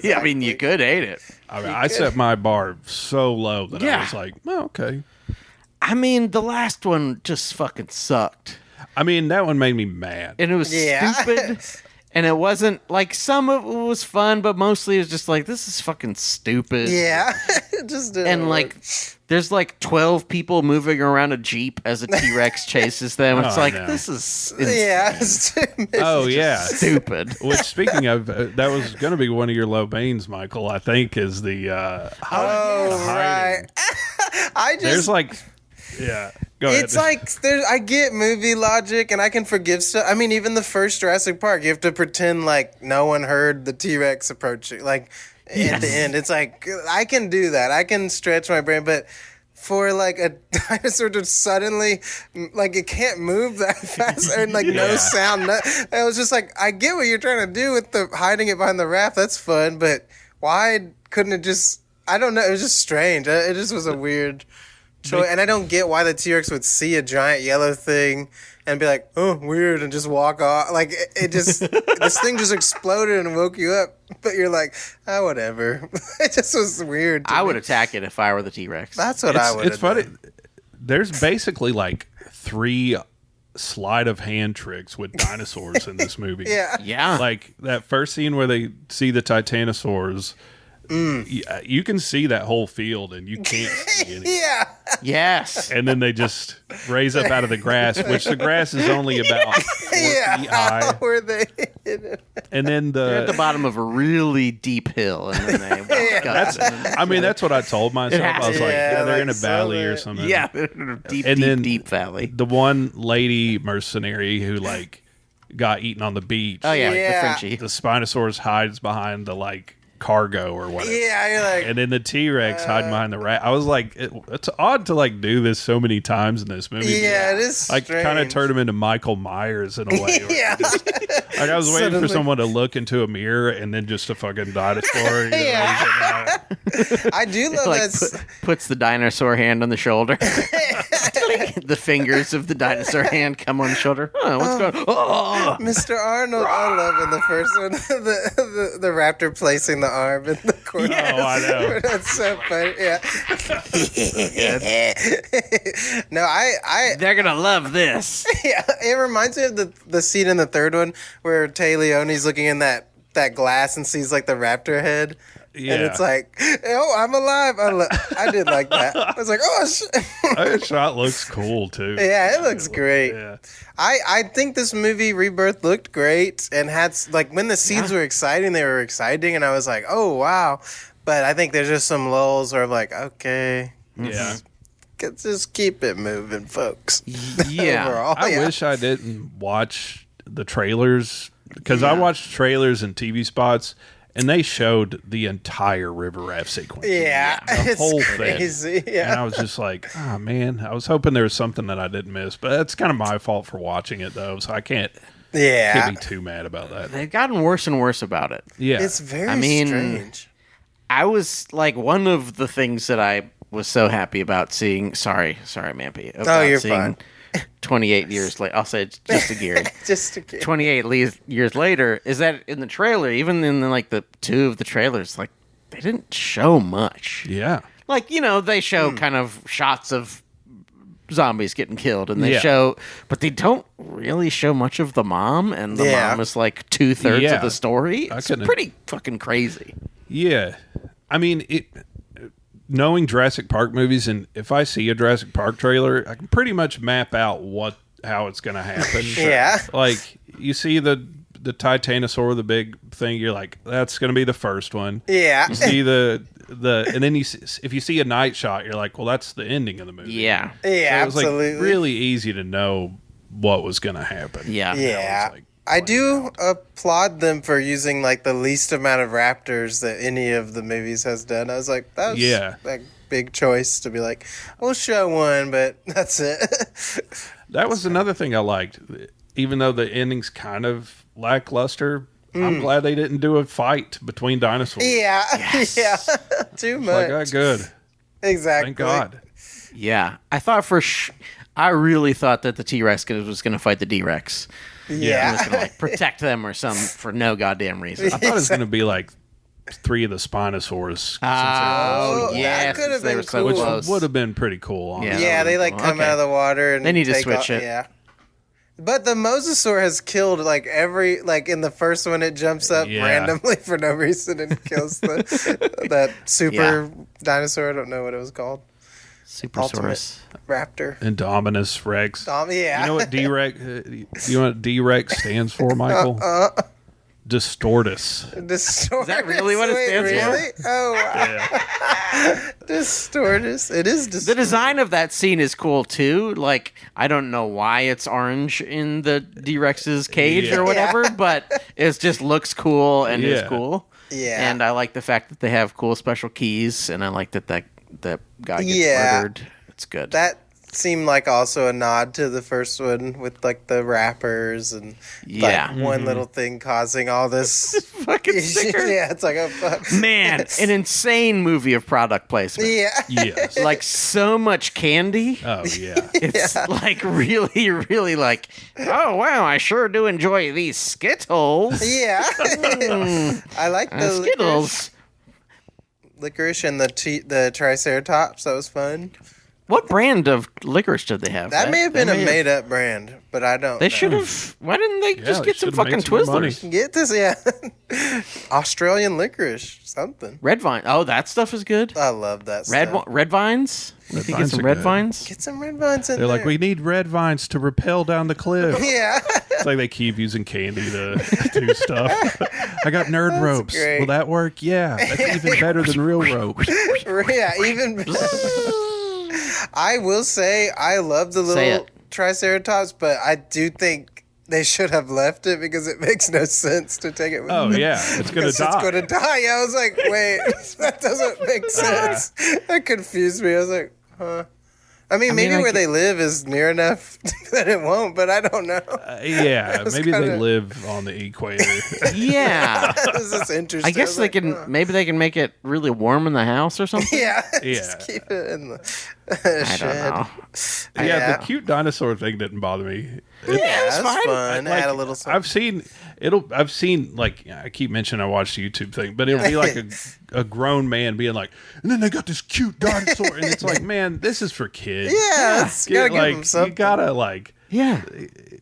Yeah, I mean, you could hate it. I mean, I set my bar so low that I was like, oh, okay. I mean, the last one just fucking sucked. I mean, that one made me mad. And it was stupid. And it wasn't, like, some of it was fun, but mostly it was just like, this is fucking stupid. Yeah. Just and, like, there's, like, 12 people moving around a Jeep as a T-Rex chases them. It's this is stupid. Which, speaking of, that was going to be one of your low banes, Michael, I think, is the right. There's, like... Yeah, go ahead. It's like I get movie logic, and I can forgive stuff. I mean, even the first Jurassic Park, you have to pretend like no one heard the T-Rex approaching. Like at the end, it's like I can do that. I can stretch my brain, but for like a dinosaur to suddenly like it can't move that fast and like no sound. It was just like I get what you're trying to do with the hiding it behind the raft. That's fun, but why couldn't it just? I don't know. It was just strange. It just was a weird. And I don't get why the T-Rex would see a giant yellow thing and be like, oh, weird, and just walk off. Like, it just, this thing just exploded and woke you up. But you're like, whatever. It just was weird. I would attack it if I were the T-Rex. That's what I would have done. It's funny. There's basically like 3 sleight of hand tricks with dinosaurs in this movie. Yeah. Like that first scene where they see the Titanosaurs. You can see that whole field and you can't see anything. Yes. And then they just raise up out of the grass, which the grass is only about 4 feet high. Were they? And then they're at the bottom of a really deep hill, and then they that's what I told myself. I was like, they're in a valley or something. Yeah, deep valley. The one lady mercenary who like got eaten on the beach. Oh yeah. The Frenchie. The Spinosaurus hides behind the like cargo or whatever. Yeah, you're like, and then the T-Rex hiding behind the rat. I was like, it's odd to like do this so many times in this movie. Yeah, it is like kind of turned him into Michael Myers in a way. Like I was waiting for someone to look into a mirror and then just a fucking dinosaur. I do love like that. Puts the dinosaur hand on the shoulder. The fingers of the dinosaur hand come on the shoulder. Oh, what's going on? Oh. Mr. Arnold, I love in the first one the raptor placing the arm in the corner. Yes. Oh, I know. That's so funny. Yeah. No, They're gonna love this. Yeah, it reminds me of the scene in the third one where Tay Leone's looking in that glass and sees like the raptor head. Yeah. And it's like, oh, I'm alive. I did like that. I was like, oh, shit. That shot looks cool, too. Yeah, it looks great. Yeah. I think this movie, Rebirth, looked great and had, like, when the scenes were exciting, they were exciting. And I was like, oh, wow. But I think there's just some lulls where I'm like, okay. Yeah. Just keep it moving, folks. Yeah. Overall, I wish I didn't watch the trailers because I watched trailers and TV spots. And they showed the entire river raft sequence. Yeah. The whole crazy. thing. Yeah. And I was just like, oh, man. I was hoping there was something that I didn't miss. But that's kind of my fault for watching it, though. So I can't be too mad about that. They've gotten worse and worse about it. Yeah. It's very strange. I was, like, one of the things that I was so happy about seeing... Sorry, Mampy. You're fine. 28 years later, I'll say just to Gary. Just to Gary. 28 years later, is that in the trailer, even in like the 2 of the trailers, like they didn't show much. Yeah. Like, they show kind of shots of zombies getting killed, and they show, but they don't really show much of the mom, and the mom is like 2/3 of the story. It's pretty fucking crazy. Yeah. I mean, knowing Jurassic Park movies, and if I see a Jurassic Park trailer, I can pretty much map out how it's going to happen. Yeah. Like, you see the Titanosaur, the big thing, you're like, that's going to be the first one. Yeah. You see and then if you see a night shot, you're like, well, that's the ending of the movie. Yeah. Yeah, so it was absolutely. like really easy to know what was going to happen. Yeah. Yeah. I do applaud them for using like the least amount of raptors that any of the movies has done. I was like, that was like big choice to be like, we'll show one, but that's it. That was another thing I liked. Even though the ending's kind of lackluster, I'm glad they didn't do a fight between dinosaurs. Yeah. Yes. Yeah. Too much. Like, good. Exactly. Thank God. Yeah. I thought I really thought that the T-Rex was going to fight the D-Rex. Yeah. It was going to protect them or for no goddamn reason. I thought it was going to be like 3 of the Spinosaurs. Oh, yes. that could have They been were so cool. close. Would have been pretty cool. Honestly. Yeah, they like come out of the water and they need to take switch off. it. Yeah. But the mosasaur has killed like in the first one it jumps up randomly for no reason and kills that super dinosaur. I don't know what it was called. Supersaurus. Raptor. Indominus Rex. Yeah. You know what D-Rex? You know what D-Rex stands for, Michael? Distortus. Is that really what it stands for? Oh, wow. Distortus. It is Distortus. The design of that scene is cool too. Like, I don't know why it's orange in the D-Rex's cage or whatever, but it just looks cool and is cool. Yeah. And I like the fact that they have cool special keys, and I like that guy gets murdered. It's good. That seemed like also a nod to the first one with like the wrappers and like one little thing causing all this fucking sticker. Yeah, it's like, oh fuck. Man, an insane movie of product placement. Yeah. Yes. Like so much candy. Oh, yeah. It's like really, really like, oh wow, I sure do enjoy these Skittles. Yeah. I like the Skittles. Licorice and the Triceratops. That was fun. What brand of licorice did they have? That may have been a made-up brand, but I don't know. They should have. Why didn't they just get some fucking Twizzlers? Get this, Australian licorice, something. Red vine. Oh, that stuff is good. I love that stuff. Red vines. You think get some are red good. vines? Get some red vines in They're there. like, we need red vines to rappel down the cliff. Yeah. It's like they keep using candy to do stuff. I got nerd ropes. great. Will that work? Yeah. That's even better than real ropes. Yeah, even. I will say I love the little Triceratops, but I do think they should have left it because it makes no sense to take it with them. Oh, yeah. It's going to die. It's going to die. Yeah, I was like, wait, that doesn't make sense. That confused me. I was like, huh. I mean, maybe where they live is near enough that it won't, but I don't know. Yeah, maybe they live on the equator. Yeah. This is interesting. I guess they can. Maybe they can make it really warm in the house or something. Yeah. Yeah. Just keep it in the I shed. don't know. Yeah, the cute dinosaur thing didn't bother me. Yeah, it's it's fine. fun. Like, Add a little something. I've seen like I keep mentioning I watched the YouTube thing, but it'll be like a grown man being like, and then they got this cute dinosaur, and it's like, man, this is for kids. Yeah, it's gotta give them You something. gotta like. Yeah.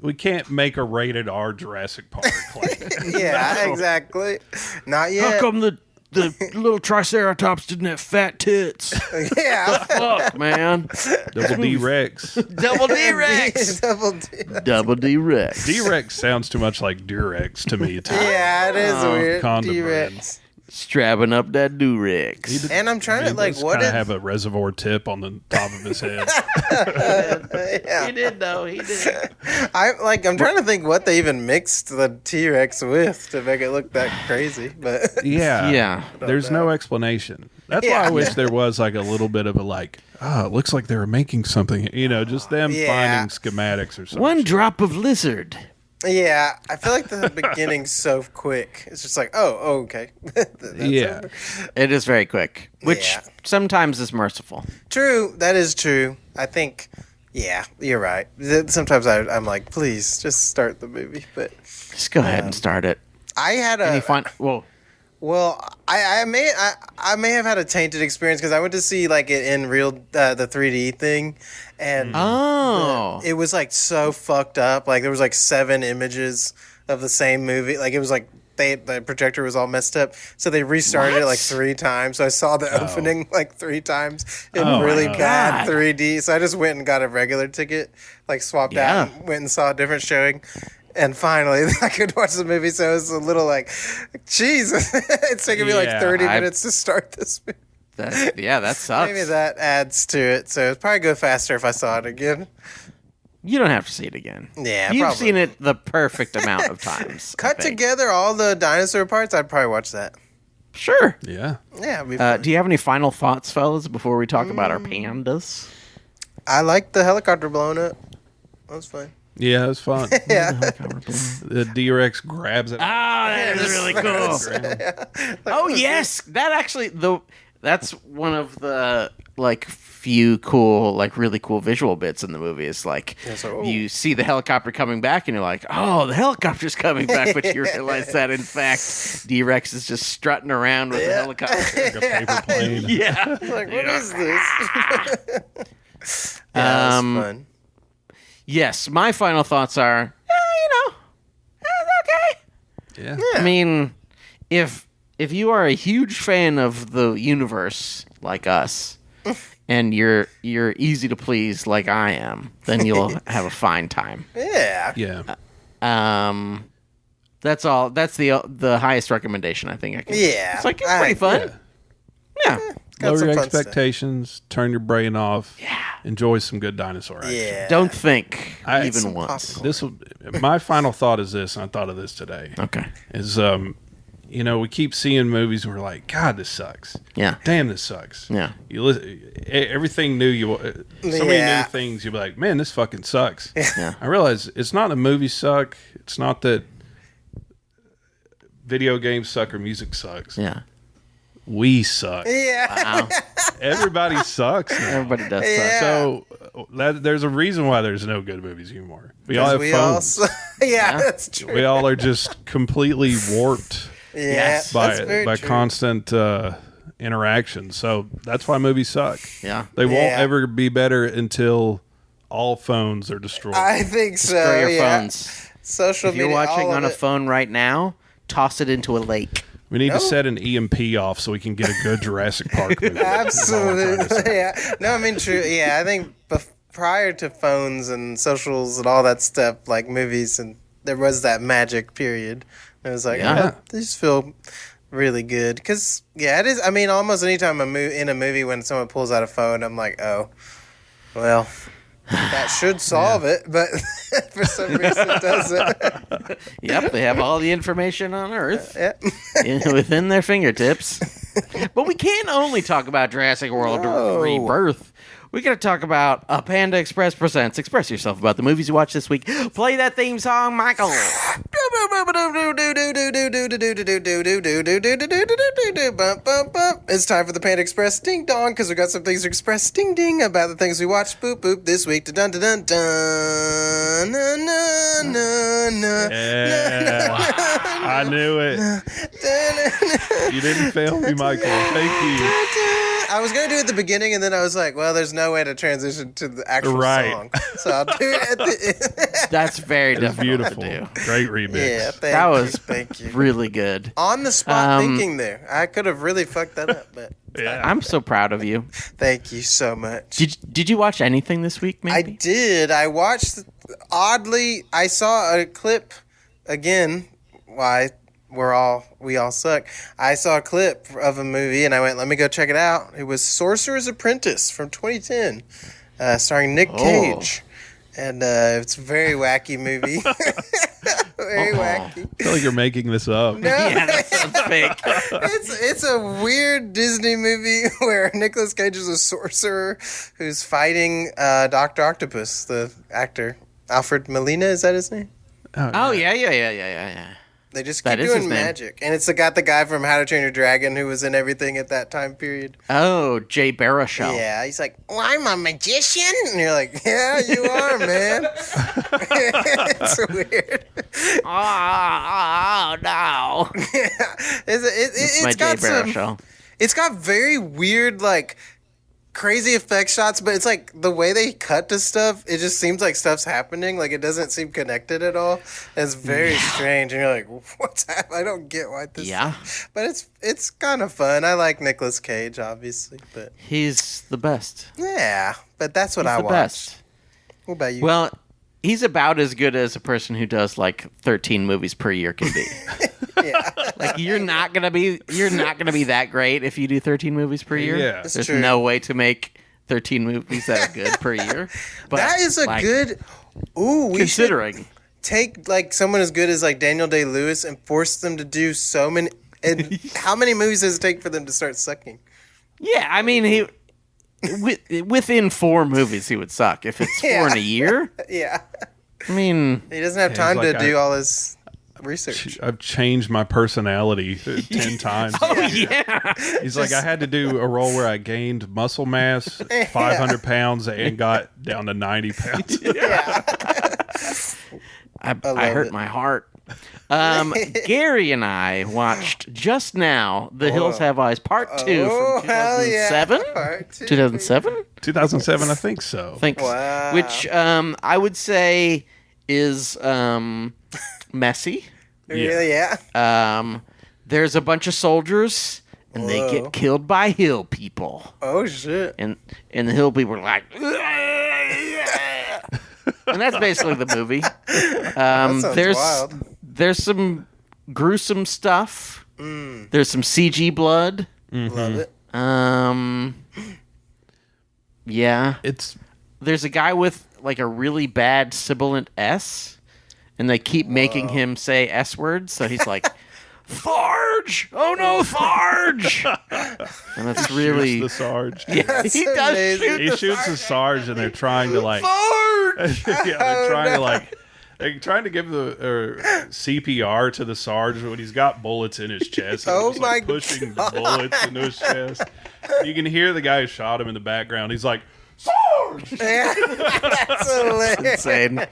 We can't make a rated R Jurassic Park. Yeah, exactly. Not yet. How come the little Triceratops didn't have fat tits? Yeah. Fuck, man. Double D Rex. Double D Rex. Double D. Double D Rex. D Rex sounds too much like Durex to me. Too. Yeah, it is weird. Condom T-Rex. Strapping up that Durex. And I'm trying to like, He what does if? have a reservoir tip on the top of his head. Yeah. He did though. He did. I'm trying to think what they even mixed the T-Rex with to make it look that crazy, but Yeah. Yeah. There's no explanation. That's why I wish there was like a little bit of a like, it looks like they were making something, just them finding schematics or something. One drop of lizard. yeah, I feel like the beginning's so quick. It's just like, oh okay. That's Yeah. over. It is very quick, which sometimes is merciful. True, that is true. I think, yeah, you're right. Sometimes I'm like, please just start the movie, but Just go ahead and start it. I had And a you find well, I may have had a tainted experience because I went to see like it in real the 3D thing, and it was like so fucked up. Like there was like 7 images of the same movie. Like it was like the projector was all messed up, so they restarted it like 3 times. So I saw the opening like 3 times in really bad 3D. So I just went and got a regular ticket, like swapped out, and went and saw a different showing. And finally, I could watch the movie, so it was a little like, jeez, it's taking me like 30 minutes to start this movie. That sucks. Maybe that adds to it, so it'd probably go faster if I saw it again. You don't have to see it again. Yeah, You've seen it the perfect amount of times. Cut together all the dinosaur parts, I'd probably watch that. Sure. Yeah. Yeah. Do you have any final thoughts, fellas, before we talk about our pandas? I like the helicopter blowing up. That was fun. Yeah, it was fun. Yeah. The D-Rex grabs it. That is really cool. Oh yes, that actually that's one of the like few cool, like really cool visual bits in the movie. Is like you see the helicopter coming back, and you're like, oh, the helicopter's coming back, but you realize that in fact D-Rex is just strutting around with the helicopter Like a paper plane. Yeah. Like, what is this? That was fun. Yes, my final thoughts are, it's okay. Yeah. I mean, if you are a huge fan of the universe like us, and you're easy to please like I am, then you'll have a fine time. Yeah. Yeah. That's all. That's the highest recommendation I think I can. Yeah. It's like it's pretty fun. Yeah. Lower your expectations. Turn your brain off. Yeah. Enjoy some good dinosaur action. Yeah. Don't think even once. My final thought is this, and I thought of this today. Okay. Is we keep seeing movies and we're like, God, this sucks. Yeah. Damn, this sucks. Yeah. You listen, everything new. So many new things. You'll be like, man, this fucking sucks. Yeah. I realize it's not the movies suck. It's not that video games suck or music sucks. Yeah. We suck. Yeah. Wow. Everybody sucks now. Everybody does Yeah. suck. So there's a reason why there's no good movies anymore. We all have phones. That's true. We all are just completely warped Yes. by constant interaction. So that's why movies suck. Yeah. They won't ever be better until all phones are destroyed. I think so. Destroy your phones. Social media. If you're watching all on of a it. phone right now, toss it into a lake. We need to set an EMP off so we can get a good Jurassic Park movie. Absolutely. Yeah. No, I mean, true. Yeah, I think prior to phones and socials and all that stuff, like movies, and there was that magic period. It was like, they just feel really good. Because, it is. I mean, almost anytime in a movie when someone pulls out a phone, I'm like, oh, well, that should solve it. But for some reason, it doesn't. Yep, they have all the information on Earth Yeah. within their fingertips. But we can't only talk about Jurassic World Rebirth. We got to talk about Panda Express Presents. Express yourself about the movies you watched this week. Play that theme song, Michael. It's time for the Panda Express ding dong because we got some things to express ding ding about the things we watched boop boop this week. Dun dun dun dun. Na, na, na, na, Yeah. I knew it. You didn't fail me, Michael. Thank you. I was going to do it at the beginning, and then I was like, well, there's no way to transition to the actual song. So I'll do it at the end. That's very difficult Beautiful. to do. Great remix. Yeah, That was thank you. really good. On the spot thinking there. I could have really fucked that up, but I'm so proud of you. thank you so much. Did you watch anything this week, I maybe? did. I watched, oddly, I saw a clip, again, why we all suck. I saw a clip of a movie, and I went, let me go check it out. It was Sorcerer's Apprentice from 2010, starring Nick Cage. And it's a very wacky movie. Very wacky. I feel like you're making this up. No. Yeah, that sounds fake. It's a weird Disney movie where Nicolas Cage is a sorcerer who's fighting Dr. Octopus, the actor. Alfred Molina, is that his name? Oh, yeah. They just That keep is his doing name. magic. And it's got the guy from How to Train Your Dragon who was in everything at that time period. Oh, Jay Baruchel. Yeah, he's like, well, I'm a magician. And you're like, yeah, you are, man. It's weird. Oh, no. It's My Jay got some... Baruchel. It's got very weird, like, crazy effect shots, but it's like the way they cut to stuff, it just seems like stuff's happening. Like, it doesn't seem connected at all. It's very strange. And you're like, what's happening? I don't get why this... Yeah. But it's kind of fun. I like Nicolas Cage, obviously, but... He's the best. Yeah, but that's what He's I the watched. best. What about you? Well, he's about as good as a person who does like 13 movies per year can be. yeah. Like you're not gonna be that great if you do 13 movies per year. Yeah. It's There's true. no way to make 13 movies that are good per year. But That is a like, good... Ooh, we should considering. take, like, someone as good as, like, Daniel Day-Lewis and force them to do so many... And how many movies does it take for them to start sucking? Yeah, I mean within 4 movies he would suck. If it's 4 in a year, Yeah. I mean, He doesn't have Yeah, time he's to like, do all his research. I've changed my personality 10 times. oh yeah. He's like, I had to do a role where I gained muscle mass, 500 pounds, and got down to 90 pounds. Yeah. I love hurt it. my heart. Gary and I watched just now The Hills Have Eyes Part 2 Oh, from hell yeah. 2007. Part 2. 2007? 2007, I think so. Thanks. Wow. Which I would say is messy. Really? Yeah. There's a bunch of soldiers, and they Whoa. get killed by hill people. Oh, shit. And the hill people are like... and that's basically the movie. That sounds wild. There's some gruesome stuff. There's some CG blood. Love it. Yeah. It's There's a guy with like a really bad sibilant S, and they keep making him say S words. So he's like, Tharge! Oh no, Tharge! And that's really shoots the Sarge. yeah, That's he does amazing. shoot He the shoots the Sarge, and they're trying to like... Tharge! yeah, they're trying to like... They're trying to give the CPR to the Sarge when he's got bullets in his chest. And Oh he's like my pushing God. the bullets into his chest. You can hear the guy who shot him in the background. He's like, Sarge! That's hilarious. Insane.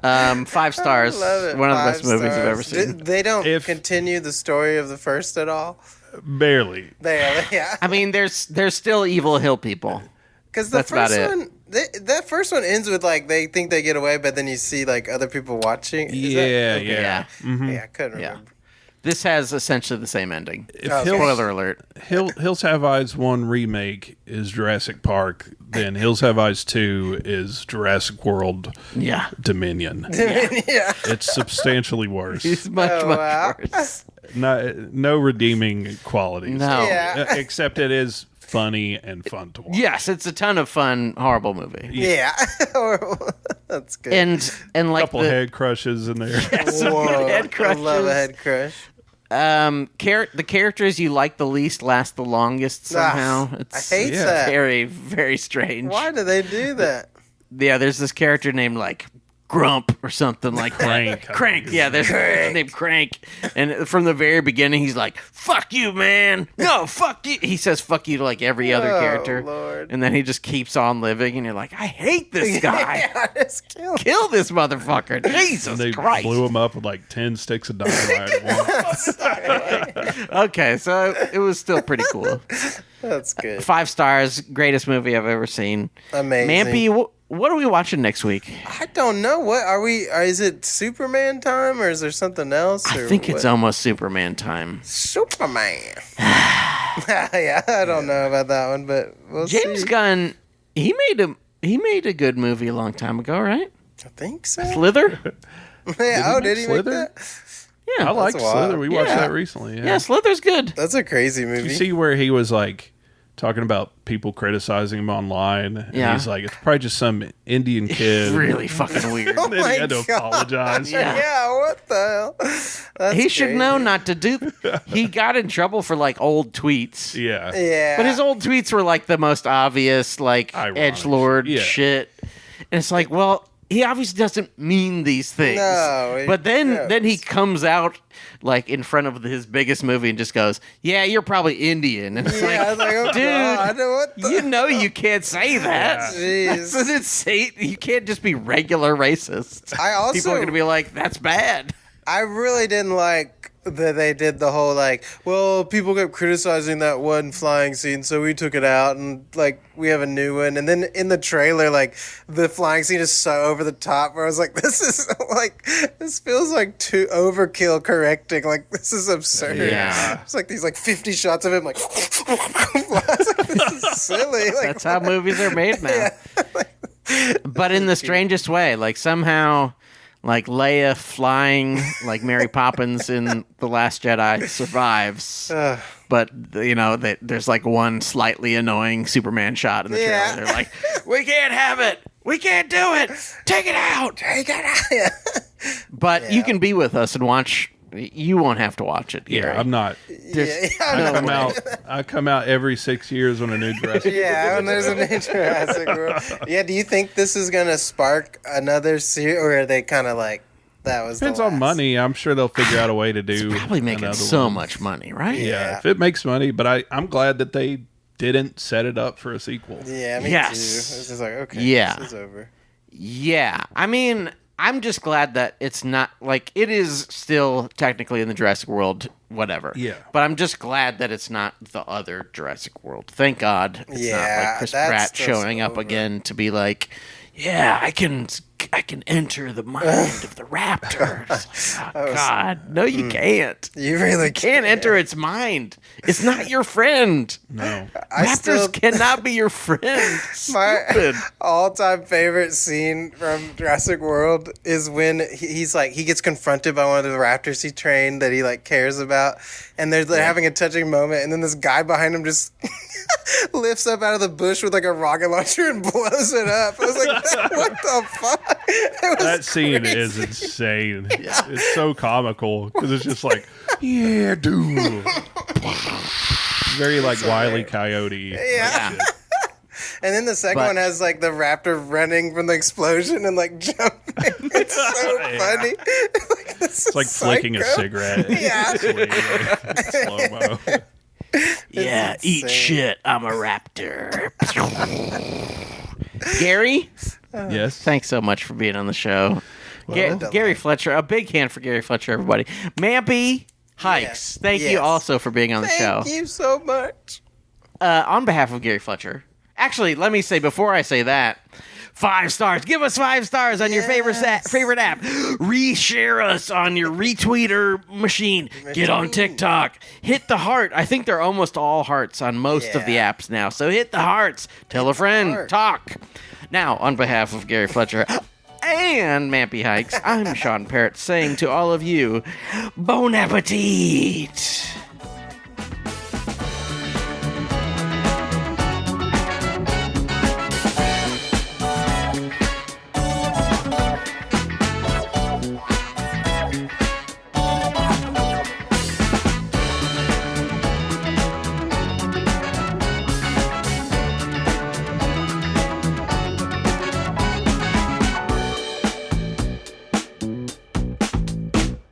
5 stars. Love it. One of the 5 best movies I've ever stars. seen. They don't If- continue the story of the first at all. Barely. Yeah. I mean, there's still evil hill people. Because the That's about first it. one, that first one ends with like they think they get away, but then you see like other people watching. Is that- Yeah, okay. yeah. Yeah. Yeah, I couldn't Yeah. remember. This has essentially the same ending. If Oh, Hills, Spoiler alert. Hills Have Eyes 1 remake is Jurassic Park, then Hills Have Eyes 2 is Jurassic World Yeah. Dominion. Yeah. It's substantially worse. It's much, Oh, much wow. worse. No redeeming qualities. No. Yeah. Except it is funny and fun to watch. Yes, it's a ton of fun, horrible movie. Yeah. That's good. And like Couple the head crushes in there. Whoa. head I love crushes. a head crush. the characters you like the least last the longest somehow. Ah, It's I hate Yeah. that. very, very strange. Why do they do that? Yeah, there's this character named like Grump or something like Crank. that. Crank. Yeah, there's a character named Crank. And from the very beginning, he's like, fuck you, man. No, fuck you. He says fuck you to like every other Oh, character. Lord. And then he just keeps on living. And you're like, I hate this guy. Yeah, just kill him. Kill this motherfucker. Jesus They Christ. blew him up with like 10 sticks of dynamite at once. Okay, so it was still pretty cool. That's good. 5 stars. Greatest movie I've ever seen. Amazing. Mampy, what are we watching next week? I don't know. What are we? Is it Superman time or is there something else? I or think it's what? almost Superman time. Superman. Yeah, I don't know about that one, but we'll James see. Gunn, he made a good movie a long time ago, right? I think so. Slither? Yeah, he did make he make Slither? that? Yeah. I like wild. Slither. We watched Yeah. that recently. Yeah, Slither's good. That's a crazy You movie. see where he was like talking about people criticizing him online. And Yeah. he's like, it's probably just some Indian kid. Really fucking weird. Oh And then my he had to God. apologize. Yeah. What the hell? That's He should crazy. know not to do. He got in trouble for like old tweets. Yeah. Yeah. But his old tweets were like the most obvious, like Ironic. edgelord Yeah. shit. And it's like, well, he obviously doesn't mean these things. No, but then he comes out like in front of his biggest movie and just goes, "Yeah, you're probably Indian." And it's oh, dude, God, what the... you know you can't say that. Jeez. That's insane. You can't just be regular racist. People are going to be like, "That's bad." I really didn't like that they did the whole like, well, people kept criticizing that one flying scene, so we took it out and like we have a new one. And then in the trailer, like the flying scene is so over the top where I was like, this feels like too overkill correcting. Like this is absurd. Yeah. It's like these like 50 shots of him like, this is silly. Like, that's how movies are made now. Yeah. But in the strangest way, like somehow. Like Leia flying like Mary Poppins in The Last Jedi survives. But, you know, there's like one slightly annoying Superman shot in the trailer. They're like, we can't have it. We can't do it. Take it out. Take it out. But you can be with us and watch. You won't have to watch it. Gary. Yeah, I'm not. I come out every 6 years on a new Jurassic World. Yeah, when there's a new Jurassic World. Yeah, do you think this is going to spark another series, or are they kind of like, that was Depends on money. I'm sure they'll figure out a way to do it's probably making so much money, right? Yeah, if it makes money, but I'm glad that they didn't set it up for a sequel. Yeah, me too. It's just like, okay, this is over. Yeah, I mean... I'm just glad that it's not, like, it is still technically in the Jurassic World, whatever. Yeah. But I'm just glad that it's not the other Jurassic World. Thank God it's not, like, Chris Pratt showing up again to be like, yeah, I can enter the mind of the raptors. Oh, God, no, you can't. You really can't enter its mind. It's not your friend. No. Raptors cannot be your friend. My all-time favorite scene from Jurassic World is when he's like, he gets confronted by one of the raptors he trained that he like cares about, and they're having a touching moment, and then this guy behind him just lifts up out of the bush with like a rocket launcher and blows it up. I was like, what the fuck? That scene is insane. Yeah. It's so comical because it's just like, yeah, dude. Very like Wile E. Coyote. Yeah. And then the second one has like the raptor running from the explosion and like jumping. It's so funny. It's like flicking a cigarette. Yeah. Slow-mo. Yeah, eat shit. I'm a raptor. Gary? Yes. Thanks so much for being on the show. Gary Fletcher, a big hand for Gary Fletcher, everybody. Mampy Hikes, thank you also for being on the show. Thank you so much. On behalf of Gary Fletcher, actually, let me say before I say that, 5 stars. Give us 5 stars on your favorite app. Reshare us on your retweeter machine. Get on TikTok. Hit the heart. I think they're almost all hearts on most of the apps now. So hit the hearts. Tell a friend. Talk. Now, on behalf of Gary Fletcher and Mampy Hikes, I'm Sean Parrott saying to all of you, bon appetit.